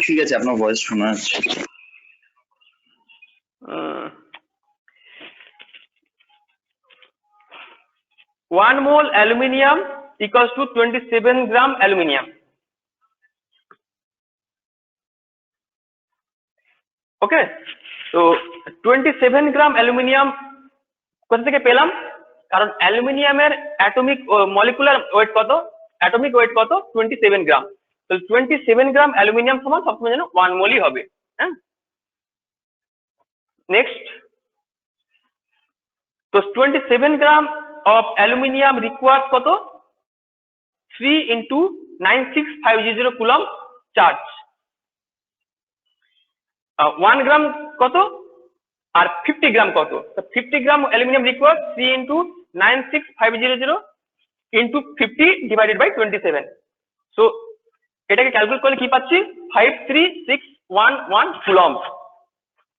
ঠিক আছে, আপনার ভয়েস শোনা যাচ্ছে। 1 mole aluminium equals to 27 gram aluminium. ওকে, তো 27 গ্রাম অ্যালুমিনিয়াম কোথা থেকে পেলাম? কারণ অ্যালুমিনিয়ামের অ্যাটমিক মলিকুলার ওয়েট কত, অ্যাটমিক ওয়েট কত? 27 গ্রাম। তো 27 গ্রাম অ্যালুমিনিয়াম সমান সবসময় যেন 1 মোলই হবে। হ্যাঁ, নেক্সট, তো 27 গ্রাম অফ অ্যালুমিনিয়াম রিকোয়ার্স কত? 3 into 96500 কুলম্ব চার্জ। 1 গ্রাম কত আর 50 গ্রাম কত? 50 gram aluminium requires 3 into 96500 into 50 divided by 27। So এটাকে ক্যালকুলেট করলে কি পাচ্ছি? 53611 কুলম্ব।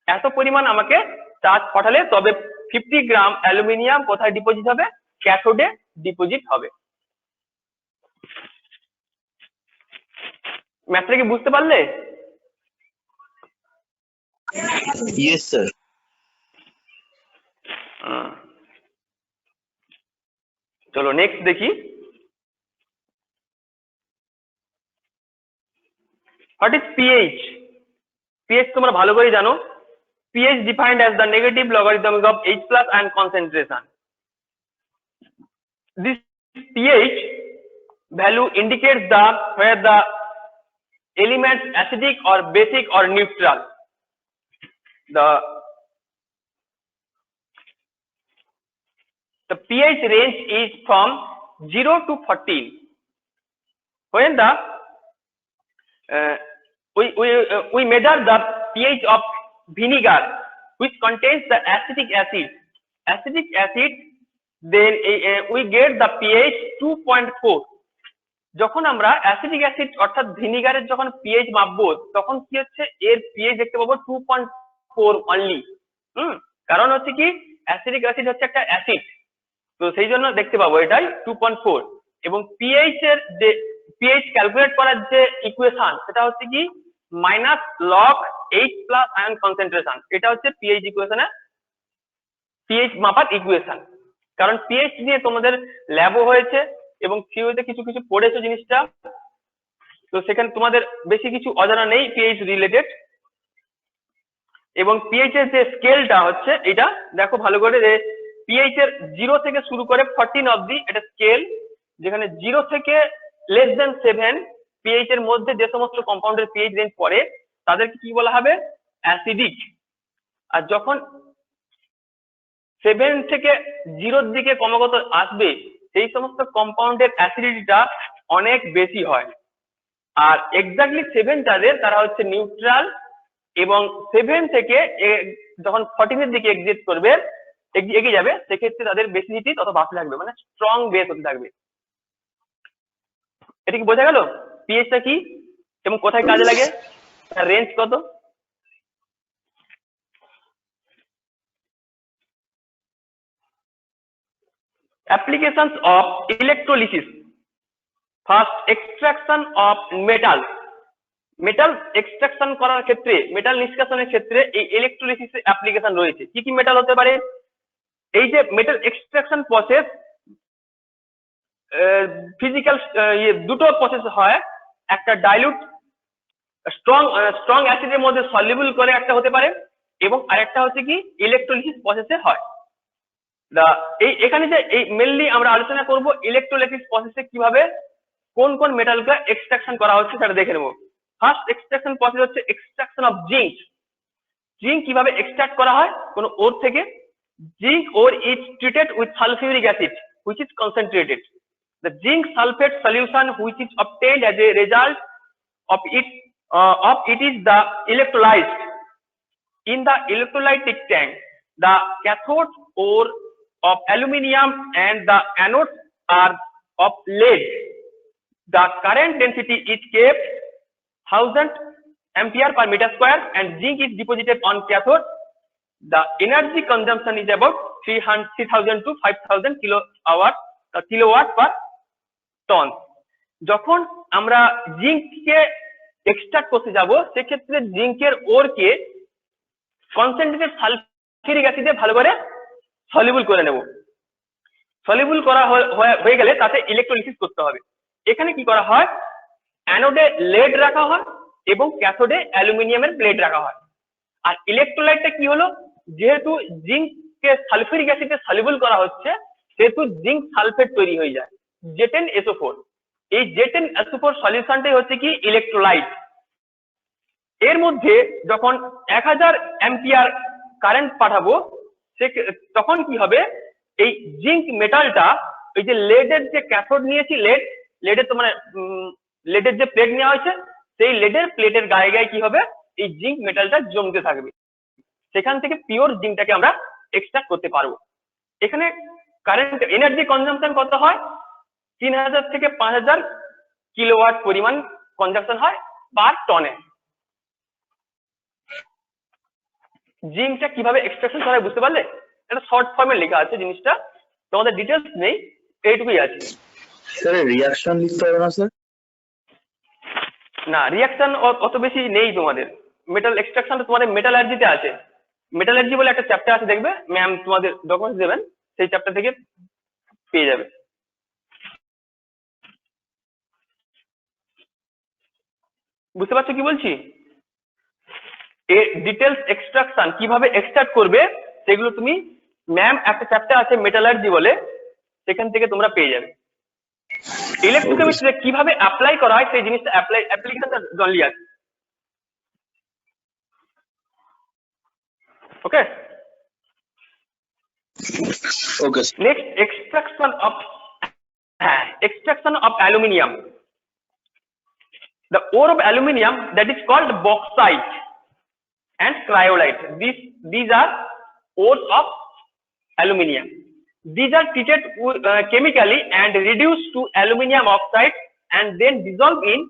এত পরিমাণ আমাকে চার্জ পাঠালে তবে 50 গ্রাম অ্যালুমিনিয়াম কোথায় ডিপোজিট হবে? ক্যাথোডে ডিপোজিট হবে। ম্যাথটা কি বুঝতে পারলে? Yes, sir. চলো নেক্সট দেখি। What is pH? পিএইচ তোমরা ভালো করে জানো, pH defined as the negative logarithm of H plus ion concentration. This pH value indicates the where the elements acidic or basic or neutral. The pH range is from 0 to 14. When the we measure the pH of vinegar which contains the acetic acid, then we get the pH 2.4. যখন আমরা acidic acid অর্থাৎ ভিনিগারের যখন pH মাপবো তখন কি হচ্ছে এর pH দেখতে পাবো 2.4 অনলি। কারণ হচ্ছে কি অ্যাসিডিক অ্যাসিড হচ্ছে একটা অ্যাসিড, তো সেই জন্য দেখতে পাবো এটাই 2.4। এবং পিএইচ এর যে পিএইচ ক্যালকুলেট করার যে ইকুয়েশন সেটা হচ্ছে কি minus log H plus ion concentration, এটা হচ্ছে পিএইচ ইকুয়েশনে পিএইচ মাপার ইকুয়েশন। কারণ পিএইচ নিয়ে তোমাদের ল্যাবও হয়েছে এবং থিওরিতে কিছু কিছু পড়েছো জিনিসটা, তো সেখানে তোমাদের বেশি কিছু অজানা নেই পিএইচ রিলেটেড। এবং পিএইচ এর যে স্কেলটা হচ্ছে এটা দেখো ভালো করে, যে পিএইচ এর 0 থেকে শুরু করে 14 অবধি এটা স্কেল, যেখানে 0 থেকে লেস দেন 7 পিএইচ এর মধ্যে যে সমস্ত কম্পাউন্ডের পিএইচ রেঞ্জ পড়ে তাদেরকে কি বলা হবে অ্যাসিডিক। আর যখন 7 থেকে 0 দিকে ক্রমাগত আসবে সেই সমস্ত কম্পাউন্ডের অ্যাসিডিটিটা অনেক বেশি হয়। আর এক্স্যাক্টলি 7 যাদের তারা হচ্ছে নিউট্রাল, এবং 7 থেকে যখন 14 এর দিকে এক্সিট করবে এগিয়ে যাবে সেক্ষেত্রে তাদের বেসিসিটি তত বাড়তে থাকবে, মানে স্ট্রং বেস হতে থাকবে। এটা কি বোঝা গেল পিএইচটা কি এবং কোথায় কাজে লাগে, তার রেঞ্জ কত? Applications of electrolysis. First, extraction of metal. Metal extraction করার ক্ষেত্রে, মেটাল নিষ্কাশনের ক্ষেত্রে এই ইলেকট্রোলিসিসের অ্যাপ্লিকেশন রয়েছে। কি কি মেটাল হতে পারে? এই যে মেটাল এক্সট্রাকশন প্রসেস ফিজিক্যাল দুটো প্রসেস হয়, একটা ডাইলুট স্ট্রং অ্যাসিডের মধ্যে সলিউবল করে একটা হতে পারে, এবং আরেকটা হচ্ছে কি ইলেকট্রোলিসিস প্রসেসে হয়। এখানে যে এই মেনলি আমরা আলোচনা করব ইলেকট্রোলাইসিস প্রসেসে কিভাবে কোন কোন মেটালকে এক্সট্রাকশন করা হচ্ছে সেটা দেখে নেব। ফার্স্ট এক্সট্রাকশন প্রসেস হচ্ছে এক্সট্রাকশন অফ জিঙ্ক। জিঙ্ক কিভাবে এক্সট্রাক্ট করা হয় কোন ওর থেকে? Zinc or is treated with sulphuric acid which is concentrated. The zinc sulfate solution which is obtained as a result of it is the electrolyzed. In the electrolytic tank, the cathode ore of aluminium and the anodes are of lead. The current density is kept 1000 ampere per meter square and zinc is deposited on cathode. The energy consumption is about 3000 to 5000 kilowatt per ton. যখন আমরা জিঙ্ককে extract করতে যাব সেক্ষেত্রে জিঙ্কের ওরকে concentrated sulphuric অ্যাসিডে ভালো করে soluble করে নেব। সলিউবল করা হয়ে গেলে তাতে ইলেকট্রোলিসিস করতে হবে। এখানে কি করা হয়, অ্যানোডে লেড রাখা হয় এবং ক্যাথোডে অ্যালুমিনিয়ামের প্লেট রাখা হয়। আর ইলেকট্রোলাইটটা কি হলো, যেহেতু জিঙ্ককে সালফিউরিক অ্যাসিডে সলিউবল করা হচ্ছে সেহেতু জিঙ্ক সালফেট তৈরি হয়ে যায় Z10SO4। এই Z10SO4 সলিউশনটাই হচ্ছে কি ইলেকট্রোলাইট। এর মধ্যে যখন 1000 অ্যাম্পিয়ার কারেন্ট পাঠাবো তখন কি হবে, এই জিঙ্ক মেটালটা ওই যে লেডের যে ক্যাথোড নিয়েছি, লেডের তো মানে লেডের যে প্লেট নেওয়া হয়েছে সেই লেডের প্লেটের গায়ে গায়ে কি হবে, এই জিঙ্ক মেটালটা জমতে থাকবে। সেখান থেকে পিওর জিঙ্কটাকে আমরা এক্সট্রাক্ট করতে পারবো। এখানে কারেন্ট এনার্জি কনজাম্পশন কত হয়, 3000 থেকে 5000 কিলোওয়াট পরিমাণ কনজাম্পশন হয় পার টনে। জিঙ্কটা কিভাবে এক্সট্রাকশন করা হয় বুঝতে পারলে? এটা শর্ট ফর্মে লেখা আছে জিনিসটা, তোমাদের ডিটেলস নেই, এইটুকুই আছে। স্যার রিঅ্যাকশন লিখতে হবে না স্যার? না, রিঅ্যাকশন অত বেশি নেই তোমাদের। মেটাল এক্সট্রাকশন তোমাদের মেটালার্জিতে আছে। মেটালার্জি বলে একটা চ্যাপ্টার আছে, দেখবে ম্যাম তোমাদের ডকুমেন্টস দেবেন, সেই চ্যাপ্টার থেকে পেয়ে যাবে। বুঝতে পারছো কি বলছি? এর ডিটেলস এক্সট্রাকশন কিভাবে এক্সট্রাক্ট করবে সেগুলো তুমি ম্যাম একটা চ্যাপ্টার আছে মেটালার্জি বলে, সেখান থেকে তোমরা পেয়ে যাবে। ইলেকট্রোকেমিস্ট্রিতে কিভাবে অ্যাপ্লাই করা হয় সেই জিনিসটা অ্যাপ্লিকেশনটা জনলি আছে। ওকে, Okay, sir. next extraction of aluminium. The ore of aluminium that is called bauxite and cryolite. These are ores of aluminium. These are treated chemically and reduced to aluminium oxide and then dissolved in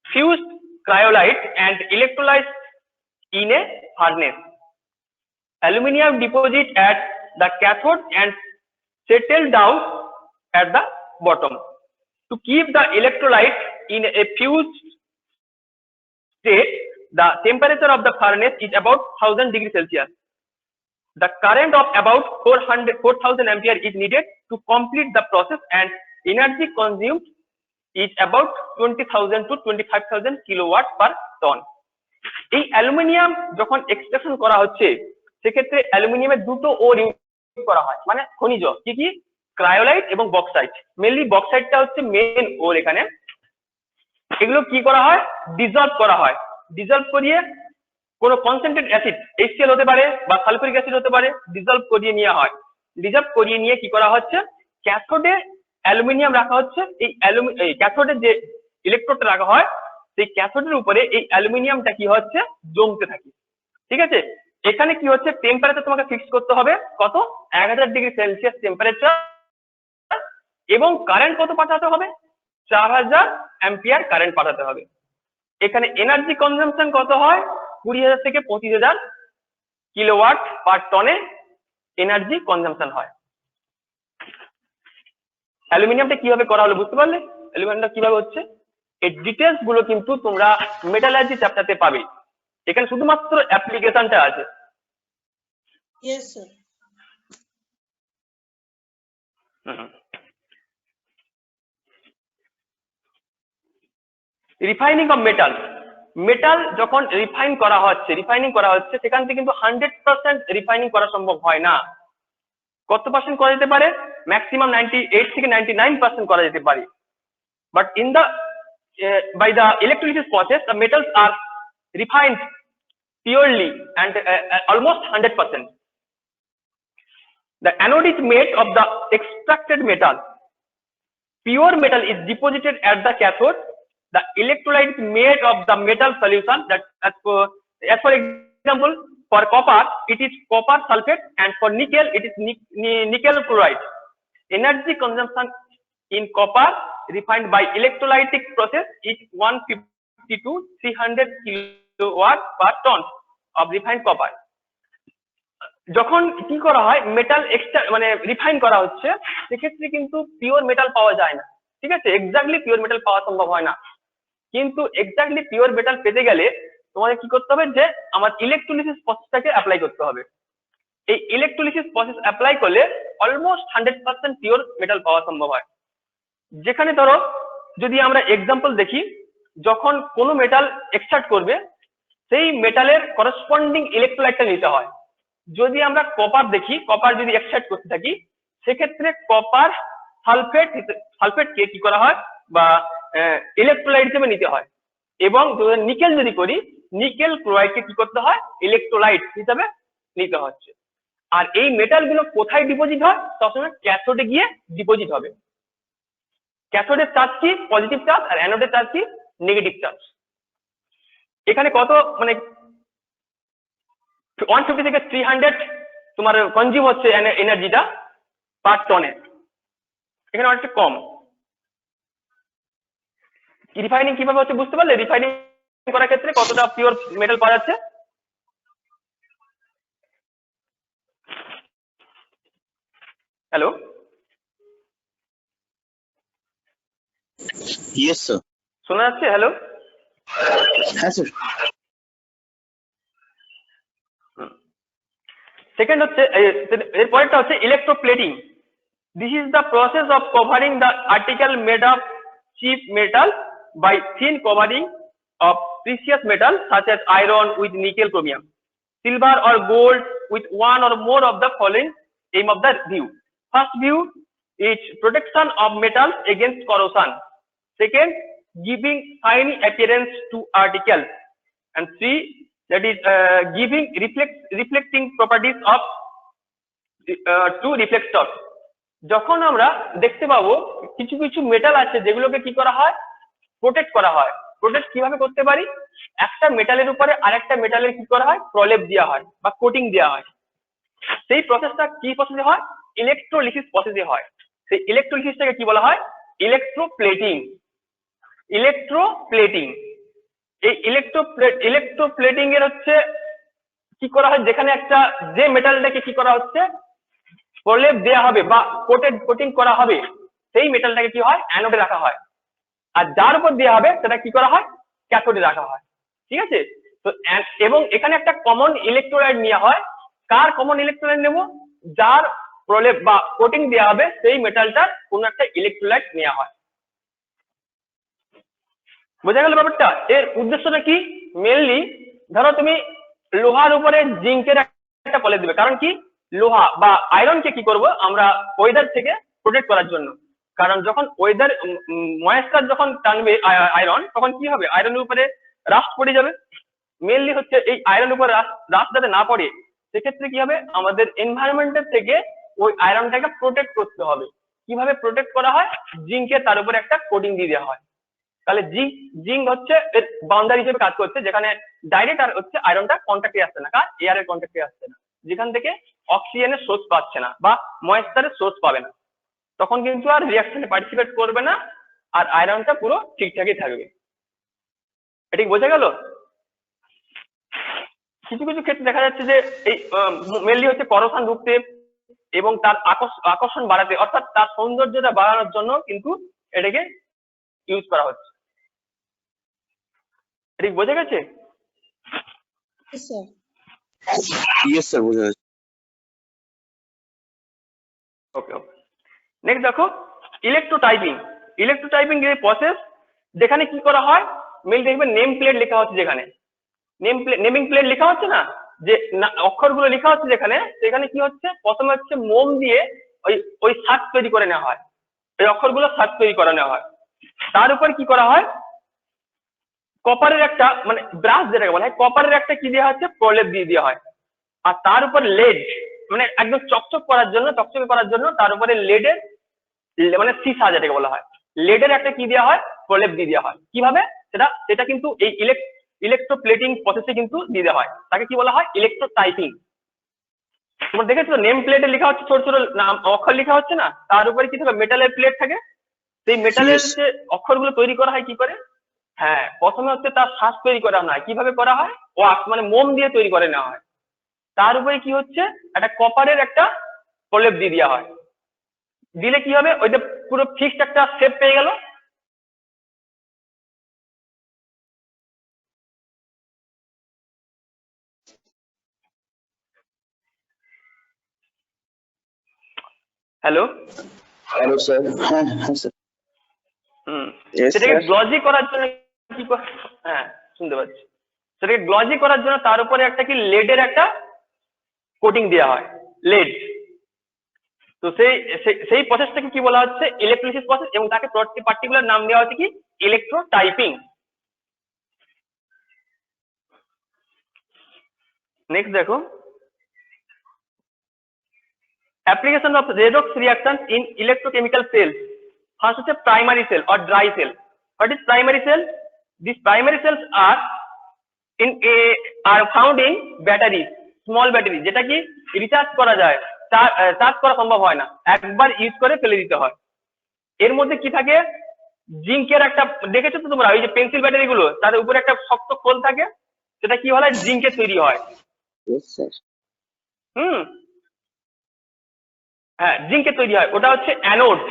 fused cryolite and electrolyzed in a furnace. Aluminium deposit at the cathode and settle down at the bottom. To keep the electrolyte in a fused state, the temperature of the furnace is about 1000 degrees Celsius. The current of about 4000 ampere is needed to complete the process and energy consumed is about 20,000 to 25,000 kilowatt per ton. এই aluminium যখন extraction করা হচ্ছে সেক্ষেত্রে অ্যালুমিনিয়ামের দুটো ওর use করা হয়, মানে খনিজ কি কি, ক্রায়োলাইট এবং বক্সাইট। মেনলি বক্সাইটটা হচ্ছে মেন ওর এখানে। এগুলো কি করা হয়, ডিজলভ করা হয়। ডিজলভ করিয়ে কোনো কনসেন্ট্রেট অ্যাসিড HCl হতে পারে বা সালফিউরিক অ্যাসিড হতে পারে, ডিজলভ করিয়ে নেওয়া হয়। ডিজলভ করিয়ে নিয়ে কি করা হচ্ছে, ক্যাথোডে অ্যালুমিনিয়াম রাখা হচ্ছে। এই ক্যাথোডে যে ইলেকট্রোডটা রাখা হয় সেই ক্যাথোডের উপরে এই অ্যালুমিনিয়ামটা কি হচ্ছে, জমতে থাকে। ঠিক আছে, এখানে কি হচ্ছে, টেম্পারেচার তোমাকে ফিক্স করতে হবে কত, 1000 ডিগ্রি সেলসিয়াস টেম্পারেচার, এবং কারেন্ট কত পাঠাতে হবে, 4000 অ্যাম্পিয়ার কারেন্ট পাঠাতে হবে। এখানে এনার্জি কনজাম্পশন কত হয়, 20000 থেকে 25000 কিলোওয়াট পার টনে এনার্জি কনজাম্পশন হয়। অ্যালুমিনিয়ামটা কিভাবে করা হলো বুঝতে পারলে, অ্যালুমিনিয়ামটা কিভাবে হচ্ছে, এই ডিটেলস গুলো কিন্তু তোমরা মেটালার্জি চ্যাপ্টারতে পাবে। এখানে শুধুমাত্র অ্যাপ্লিকেশনটা আছে। Yes, sir. Refining of metal. Metal যখন রিফাইনিং করা হচ্ছে সেখান থেকে কিন্তু 100% রিফাইনিং করা সম্ভব হয় না। কত পার্সেন্ট করা যেতে পারে, ম্যাক্সিমাম 98 থেকে 99% করা যেতে পারে। But in the by the electrolysis process the metals are refined purely and almost 100%. The anode is made of the extracted metal. Pure metal is deposited at the cathode. The electrolyte is made of the metal solution, that as for example for copper it is copper sulfate, and for nickel it is nickel chloride. Energy consumption in copper refined by electrolytic process is 150 to 300 kilowatt per ton of refined copper. যখন কি করা হয়, metal extra মানে refine করা হচ্ছে সেক্ষেত্রে কিন্তু pure metal পাওয়া যায় না। ঠিক আছে, এক্স্যাক্টলি পিওর মেটাল পাওয়া সম্ভব হয় না। কিন্তু এক্স্যাক্টলি পিওর মেটাল পেতে গেলে তোমাকে কি করতে হবে, যে আমার ইলেকট্রোলিসিস প্রসেসটাকে অ্যাপ্লাই করতে হবে। এই ইলেকট্রোলিসিস প্রসেস অ্যাপ্লাই করলে অলমোস্ট 100% পিওর মেটাল পাওয়া সম্ভব হয়। যেখানে ধরো যদি আমরা এক্সাম্পল দেখি, যখন কোনো মেটাল এক্সট্রাক্ট করবে সেই মেটালের করসপন্ডিং ইলেকট্রোলাইটটা নিতে হয়। যদি আমরা কপার দেখি, কপার যদি এক্সট্রাক্ট করতে থাকি সেক্ষেত্রে কপার সালফেটকে কি করা হয় বা ইলেকট্রোলাইট হিসেবে নিতে হয়। এবং নিকেল যদি করি, নিকেল ক্লোরাইডকে কি করতে হয়, ইলেকট্রোলাইট হিসেবে নিতে হচ্ছে। আর এই মেটাল গুলো কোথায় ডিপোজিট হয়, সবসময় ক্যাথোডে গিয়ে ডিপোজিট হবে। ক্যাথোডের চার্জ কি, পজিটিভ চার্জ, আর অ্যানোডের চার্জ কি, নেগেটিভ চার্জ। এখানে কত মানে 150 থেকে 300 তোমার কনজিউম হচ্ছে এনার্জিটা পার টনে, এখানে অনেকটা কম। রিফাইনিং কিভাবে হচ্ছে বুঝতে পারলে, রিফাইনিং করার ক্ষেত্রে কতটা পিওর মেটাল পাওয়া যাচ্ছে। Hello, Yes, sir. শোনা যাচ্ছে? হ্যালো, হ্যাঁ স্যার। সেকেন্ড হচ্ছে এর পরেরটা হচ্ছে electroplating. This is the process of covering the article made of cheap metal by thin covering of precious metals such as iron with nickel chromium, silver or gold with one or more of the following aim of the view. First view is protection of metals against corrosion. Second, giving shiny appearance to articles. And three, that is giving reflecting properties of to reflectors. যখন আমরা দেখতে পাবো কিছু কিছু metal আছে যেগুলোকে কি করা হয়, প্রোটেক্ট করা হয়। প্রোটেক্ট কিভাবে করতে পারি, একটা মেটালের উপরে আরেকটা মেটালের কি করা হয়, প্রলেপ দেওয়া হয় বা কোটিং দেওয়া হয়। সেই প্রসেসটা কি প্রসেসে হয়, ইলেকট্রোলিসিস প্রসেসে হয়। সেই ইলেকট্রোলিসিসটাকে কি বলা হয়, ইলেকট্রোপ্লেটিং। ইলেকট্রোপ্লেটিং, এই ইলেকট্রোপ্লেটিং এর হচ্ছে কি করা হয়, যেখানে একটা যে মেটালটাকে কি করা হচ্ছে প্রলেপ দেওয়া হবে বা কোটিং করা হবে, সেই মেটালটাকে কি হয়, অ্যানোডে রাখা হয়। আর যার উপর দেওয়া হবে সেটা কি করা হয়, ক্যাথোডে রাখা হয়। ঠিক আছে, তো এবং এখানে একটা কমন ইলেকট্রোলাইট নেওয়া হয়। কার কমন ইলেকট্রোলাইট নেব, যার প্রলেপ বা কোটিং দেওয়া হবে সেই মেটালটার কোনো একটা ইলেকট্রোলাইট নেওয়া হয়। বোঝা গেল ব্যাপারটা? এর উদ্দেশ্যটা কি, মেনলি ধরো তুমি লোহার উপরে জিঙ্কের একটা প্রলেপ দেবে, কারণ কি লোহা বা আয়রনকে কি করব আমরা ওয়েদার থেকে প্রোটেক্ট করার জন্য। কারণ যখন ওয়েদার ময়েশ্চার যখন টানবে আয়রন, তখন কি হবে, আয়রনের উপরে রাস্ট পড়ে যাবে। মেনলি হচ্ছে এই আয়রনের উপরে রাস্ট যাতে না পড়ে, সেক্ষেত্রে কি হবে, আমাদের এনভায়রনমেন্টের থেকে ওই আয়রনটাকে প্রোটেক্ট করতে হবে। কিভাবে প্রোটেক্ট করা হয়, জিঙ্কে তার উপরে একটা কোটিং দিয়ে দেওয়া হয়। তাহলে জিঙ্ক হচ্ছে এর বাউন্ডারি হিসেবে কাজ করছে, যেখানে ডাইরেক্ট আর হচ্ছে আয়রনটা কন্ট্যাক্টে আসছে না, এয়ারের কন্ট্যাক্টে আসছে না, যেখান থেকে অক্সিজেনের সোর্স পাচ্ছে না বা ময়েশ্চারের সোর্স পাবে না, তখন কিন্তু আর রিঅ্যাকশনে পার্টিসিপেট করবে না, আর আয়রনটা পুরো ঠিকঠাকই থাকবে। এটা কি বোঝা গেল? কিছু কিছু ক্ষেত্রে দেখা যাচ্ছে যে এই মেনলি হচ্ছে করোশন রুখতে এবং তার আকর্ষণ বাড়াতে, অর্থাৎ তার সৌন্দর্যতা বাড়ানোর জন্য কিন্তু এটাকে ইউজ করা হচ্ছে। ঠিক বোঝা গেছে? Yes, sir. বোঝা যাচ্ছে। ওকে ওকে, নেক্সট দেখো ইলেকট্রোটাইপিং। ইলেকট্রোটাইপিং এর প্রসেস, যেখানে কি করা হয়, মেল দেখবে নেম প্লেট লেখা হচ্ছে, যেখানে নেমিং প্লেট লেখা হচ্ছে না, যে অক্ষরগুলো লেখা হচ্ছে যেখানে, সেখানে কি হচ্ছে, প্রথমে হচ্ছে মোম দিয়ে ওই সার্চ তৈরি করে নেওয়া হয়, ওই অক্ষরগুলো সার্চ তৈরি করে নেওয়া হয়। তার উপর কি করা হয়, কপারের একটা মানে ব্রাশ যেটাকে বলা হয়, কপারের একটা কি দেওয়া হচ্ছে, প্রলেপ দিয়ে দেওয়া হয়। আর তার উপর লেড, মানে একদম চকচকে করার জন্য তার উপরে লেডের মানে সীসা যেটাকে বলা হয়, লেডের একটা কি দেওয়া হয়, প্রলেপ দিয়ে দেওয়া হয়। কিভাবে, সেটা কিন্তু এই ইলেকট্রোপ্লেটিং প্রসেসে কিন্তু দিয়ে দেওয়া হয়। তাকে কি বলা হয়, ইলেকট্রোটাইপিং। তোমরা দেখেছো নেম প্লেটে লেখা হচ্ছে, ছোট ছোট নাম অক্ষর লেখা হচ্ছে না, তার উপরে কি থাকে, মেটালের প্লেট থাকে। সেই মেটালের যে অক্ষরগুলো তৈরি করা হয় কি করে, হ্যাঁ, প্রথমে হচ্ছে তার শ্বাস তৈরি করা হয়। কিভাবে করা হয়, মানে মোম দিয়ে তৈরি করে নেওয়া হয়। তার উপরে কি হচ্ছে, একটা কপারের একটা প্রলেপ দিয়ে দেওয়া হয়। দিলে কি হবে, ওইটা পুরো ফিক্সড একটা শেপ পেয়ে গেল। Hello hello sir. হ্যাঁ হ্যাঁ স্যার। সেটাকে গ্লজি করার জন্য কি, হ্যাঁ শুনতে পাচ্ছি, সেটাকে গ্লজি করার জন্য তার উপরে একটা কি লেডের একটা কোটিং দেওয়া হয়, লেড। তো সেই প্রসেসটাকে কি বলা হচ্ছে, ইলেকট্রোলিসিস প্রসেস, এবং তাকে পার্টিকুলার নাম দেওয়া হচ্ছে কি, ইলেকট্রোটাইপিং। নেক্সট দেখো application of redox reactions in electrochemical cells. First হচ্ছে primary cell or dry cell. What is primary cell? These primary cells are found in batteries, small battery, যেটা কি রিচার্জ করা যায়, চার্জ করা সম্ভব হয় না, একবার ইউজ করে ফেলে দিতে হয়। এর মধ্যে কি থাকে, জিঙ্কের একটা, দেখেছো তো তোমরা ওই যে পেন্সিল ব্যাটারি গুলো, তার উপরে একটা শক্ত খোল থাকে, সেটা কি বলা হয়, জিঙ্কের তৈরি হয়। হ্যাঁ, জিঙ্কের তৈরি হয়, ওটা হচ্ছে অ্যানোড,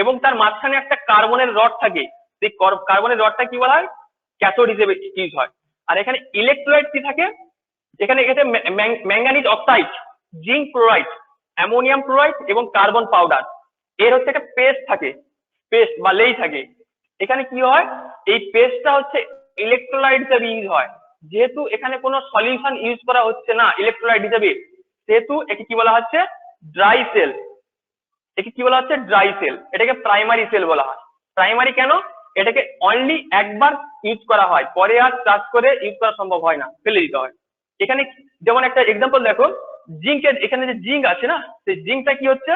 এবং তার মাঝখানে একটা কার্বনের রড থাকে, সেই কার্বনের রডটা কি বলা হয়, ক্যাথোড হিসেবে ইউজ হয়। আর এখানে ইলেকট্রোলাইট কি থাকে, এখানে manganese oxide, zinc chloride, ammonium chloride এবং কার্বন পাউডার। এর হচ্ছে একটা পেস্ট থাকে, পেস্ট বা লেই থাকে। এখানে কি হয়, এই পেস্টটা হচ্ছে ইলেকট্রোলাইট হিসেবে ইউজ হয়। যেহেতু এখানে কোনো সলিউশন ইউজ করা হচ্ছে না ইলেকট্রোলাইট হিসেবে, সেহেতু একে কি বলা হচ্ছে ড্রাই সেল। একে কি বলা হচ্ছে ড্রাই সেল। এটাকে প্রাইমারি সেল বলা হয়। প্রাইমারি কেন? এটাকে অনলি একবার ইউজ করা হয়, পরে আর চার্জ করে ইউজ করা সম্ভব হয় না, ফেলে দিতে হয়। এখানে যেমন একটা এক্সাম্পল দেখো, জিঙ্কের এখানে যে জিঙ্ক আছে না, সেই জিঙ্কটা কি হচ্ছে,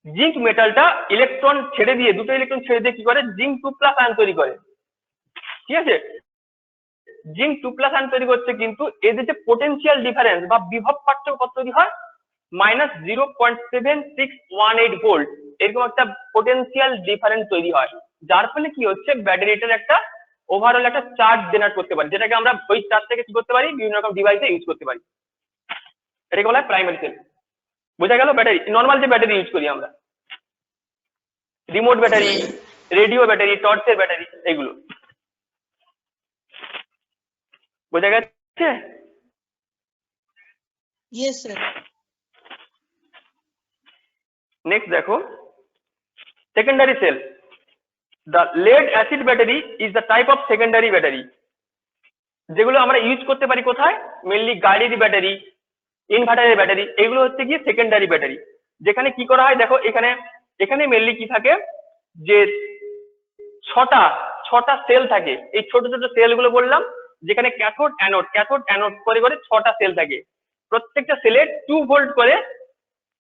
জিঙ্ক মেটালটা ইলেকট্রন ছেড়ে দিয়ে, দুটো ইলেকট্রন ছেড়ে দিয়ে কি করে, জিঙ্ক 2+ আয়ন তৈরি করে। ঠিক আছে, জিঙ্ক 2+ আয়ন তৈরি করছে, কিন্তু এদের যে পোটেনশিয়াল ডিফারেন্স বা বিভব পার্থক্য কত তৈরি হয়, -0.7618 ভোল্ট, এরকম একটা পোটেনশিয়াল ডিফারেন্স তৈরি হয়। যার ফলে কি হচ্ছে, ব্যাটারিটার একটা ওভারঅল একটা চার্জ জেনারেট করতে পারি, যেটাকে আমরা ওই চার্জটাকে কি করতে পারি, বিভিন্ন রকম ডিভাইসে ইউজ করতে পারি। এটাকে বলা হয় প্রাইমারি সেল। বোঝা গেল? ব্যাটারি, নর্মাল যে ব্যাটারি ইউজ করি আমরা, রিমোট ব্যাটারি, রেডিও ব্যাটারি, টর্চের ব্যাটারি, এগুলো। বোঝা গেছে? Yes sir. নেক্সট দেখো, secondary sell. The lead acid battery is the type of secondary battery যেগুলো আমরা ইউজ করতে পারি কোথায়, মেইনলি গাড়ির ব্যাটারি, ইনভার্টারের ব্যাটারি, এগুলো হচ্ছে কি সেকেন্ডারি ব্যাটারি। যেখানে কি করা হয় দেখো, এখানে এখানে মেইনলি কি থাকে, যে ছটা সেল থাকে। এই ছোট ছোট সেলগুলো বললাম, যেখানে ক্যাথোড অ্যানোড করে করে 6টা সেল থাকে। প্রত্যেকটা সেলে 2 ভোল্ট করে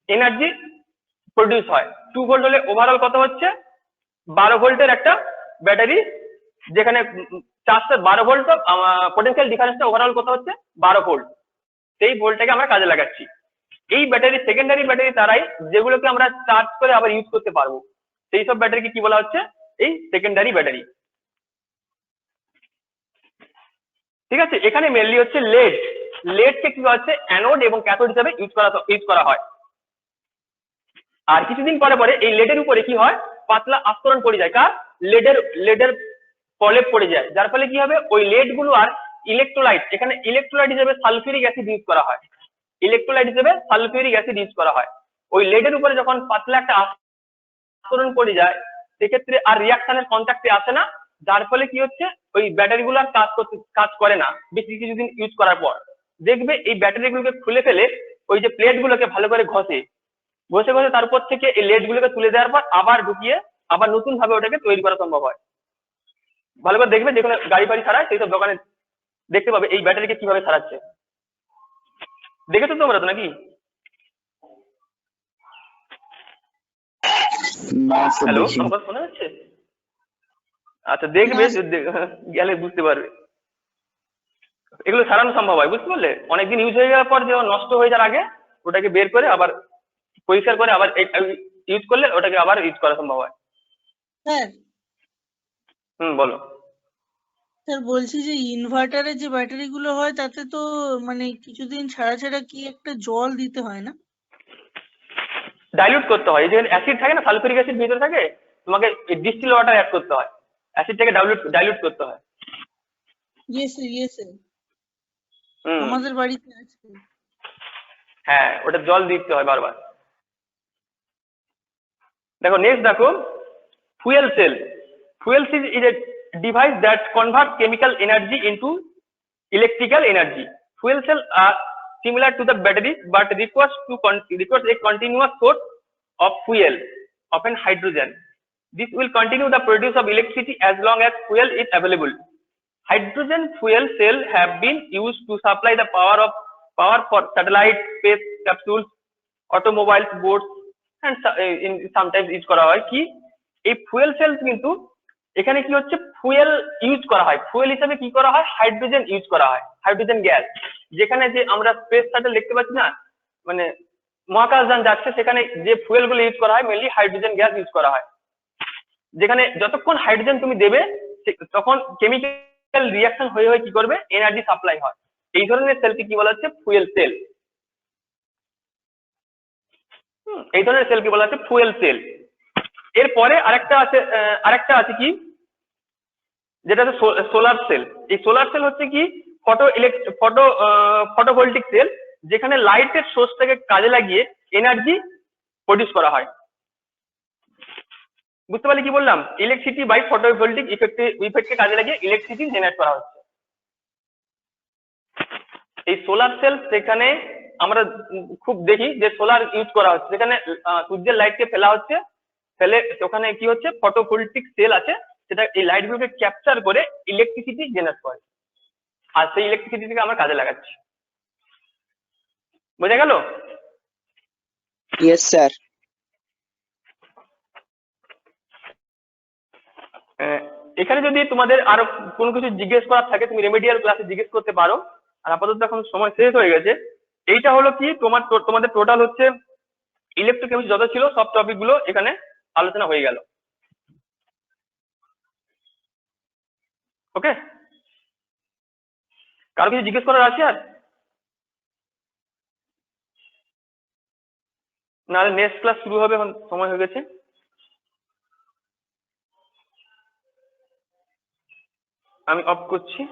এনার্জি প্রডিউস হয়। 2 ভোল্ট হলে ওভারঅল কত হচ্ছে, 12 ভোল্টের একটা ব্যাটারি, যেখানে 12 ভোল্ট পোটেনশিয়াল ডিফারেন্সটা ওভারঅল কত হচ্ছে, 12 ভোল্ট। সেই ভোল্টটাকে আমরা কাজে লাগাচ্ছি। এই ব্যাটারি সেকেন্ডারি ব্যাটারি তারাই, যেগুলোকে আমরা চার্জ করে আবার ইউজ করতে পারবো। সেই সব ব্যাটারিকে কি বলা হচ্ছে, এই সেকেন্ডারি ব্যাটারি। ঠিক আছে, এখানে মেনলি হচ্ছে লেডকে কি হচ্ছে অ্যানোড এবং ক্যাথোড হিসেবে ইউজ করা হয়। আর কিছুদিন পরে পরে এই লেডের উপরে কি হয়, পাতলা আস্তরণ পড়ে যায়, কার, লেডের প্রলেপ পড়ে যায়। যার ফলে কি হবে, ওই লেড গুলো আর ইলেকট্রোলাইট, এখানে ইলেকট্রোলাইট হিসেবে সালফিউরিক অ্যাসিড ইউজ করা হয়। ইলেকট্রোলাইট হিসেবে সালফিউরিক অ্যাসিড ইউজ করা হয়। ওই লেডের উপরে যখন পাতলা একটা আস্তরণ পড়ে যায়, সেক্ষেত্রে আর রিয়াকশনের কন্ট্যাক্টে আসে না। যার ফলে কি হচ্ছে, ওই ব্যাটারিগুলো আর কাজ করে না বেশ কিছুদিন ইউজ করার পর। দেখবে এই ব্যাটারিগুলোকে খুলে ফেলে ওই যে প্লেট গুলোকে ভালো করে ঘষে তারপর থেকে এই লেড গুলোকে তুলে দেওয়ার পর আবার ঢুকিয়ে আবার নতুন ভাবে ওটাকে তৈরি করা সম্ভব হয়। ভালো করে দেখবে, যেখানে গাড়ি ফাড়ি সারায় সেই সব দোকানে দেখতে পাবে এই ব্যাটারিকে কিভাবে সারাচ্ছে। দেখেছো তোমরা তো নাকি? না স্যার, হ্যালো, দেখিনি। আমার শোনা যাচ্ছে? আচ্ছা, দেখবে, গেলে বুঝতে পারবে। এগুলো সারানো সম্ভব হয়, বুঝতে পারলে? অনেকদিন ইউজ হয়ে যাওয়ার পর, যে নষ্ট হয়ে যাওয়ার আগে ওটাকে বের করে আবার পরিষ্কার করে আবার ইউজ করলে ওটাকে আবার ইউজ করা সম্ভব হয়। স্যার, বলো। স্যার বলছি যে ইনভার্টারের যে ব্যাটারি গুলো হয়, তাতে তো মানে কিছুদিন ছাড়া ছাড়া কি একটা জল দিতে হয় না? ডাইলিউট করতে হয়। এই যে অ্যাসিড থাকে না, সালফিউরিক অ্যাসিড ভিতরে থাকে, তোমাকে ডিস্টিল ওয়াটার অ্যাড করতে হয়, অ্যাসিডটাকে ডাইলিউট করতে হয়। ইয়েস স্যার, ইয়েস স্যার, হুম, আমাদের বাড়িতে আছে। হ্যাঁ, ওটা জল দিতে হয় বারবার। দেখো নেক্সট দেখো, fuel cell. Fuel cell is a device that convert chemical energy into electrical energy. Fuel cells are similar to the batteries but requires a continuous source of fuel, often hydrogen. This will continue the produce of electricity as long as fuel is available. Hydrogen fuel cells have been used to supply the power for satellite, space capsules, automobiles, boats, and sometimes use করা হয় কি, এই fuel sales কিন্তু এখানে কি হচ্ছে, fuel use করা হয়। ফুয়েল হিসেবে কি করা হয়, হাইড্রোজেন ইউজ করা হয়, হাইড্রোজেন গ্যাস। যেখানে যে আমরা স্পেস শাটল দেখতে পাচ্ছি না, মানে মহাকাশযান যাচ্ছে, সেখানে যে ফুয়েল গুলো ইউজ করা হয় মেনলি হাইড্রোজেন গ্যাস ইউজ করা হয়। যেখানে যতক্ষণ হাইড্রোজেন তুমি দেবে, তখন কেমিক্যাল রিয়াকশন হয়ে হয়ে কি করবে, এনার্জি সাপ্লাই হয়। এই ধরনের সেলকে কি বলা হচ্ছে, ফুয়েল সেল। এই ধরনের সেলকে বলা হচ্ছে ফুয়েল সেল। এরপরে আরেকটা আছে কি, যেটা হচ্ছে সোলার সেল। এই সোলার সেল হচ্ছে কি, ফটোভোল্টিক সেল, যেখানে লাইটের সোর্সটাকে কাজে লাগিয়ে এনার্জি প্রডিউস করা হয়। বুঝতে পারলে কি বললাম? ইলেকট্রিসিটি বাই ফটোভোল্টিক ইফেক্টকে কাজে লাগিয়ে ইলেকট্রিসিটি জেনারেট করা হচ্ছে। এই সোলার সেল সেখানে আমরা খুব দেখি যে সোলার ইউজ করা হচ্ছে, যেখানে সূর্যের লাইটকে ফেলা হচ্ছে, ফেলে ওখানে কি হচ্ছে ফটোভোল্টিক সেল আছে, সেটা এই লাইট গুলোকে ক্যাপচার করে ইলেকট্রিসিটি জেনারেট করে, আর সেই ইলেকট্রিসিটিকে আমরা কাজে লাগাচ্ছি। বোঝা গেল? Yes sir. এখানে যদি তোমাদের আরো কোনো কিছু জিজ্ঞেস করার থাকে তুমি রেমেডিয়াল ক্লাসে জিজ্ঞেস করতে পারো। আর আপাতত এখন সময় শেষ হয়ে গেছে। এইটা হলো কি তোমাদের টোটাল হচ্ছে ইলেকট্রোকেমিস্ট্রি যত ছিল সব টপিক গুলো এখানে আলোচনা হয়ে গেল। ওকে, কারো কিছু জিজ্ঞেস করার আছে আর? নাহলে নেক্সট ক্লাস শুরু হবে, এখন সময় হয়ে গেছে। আমি অফ করছি।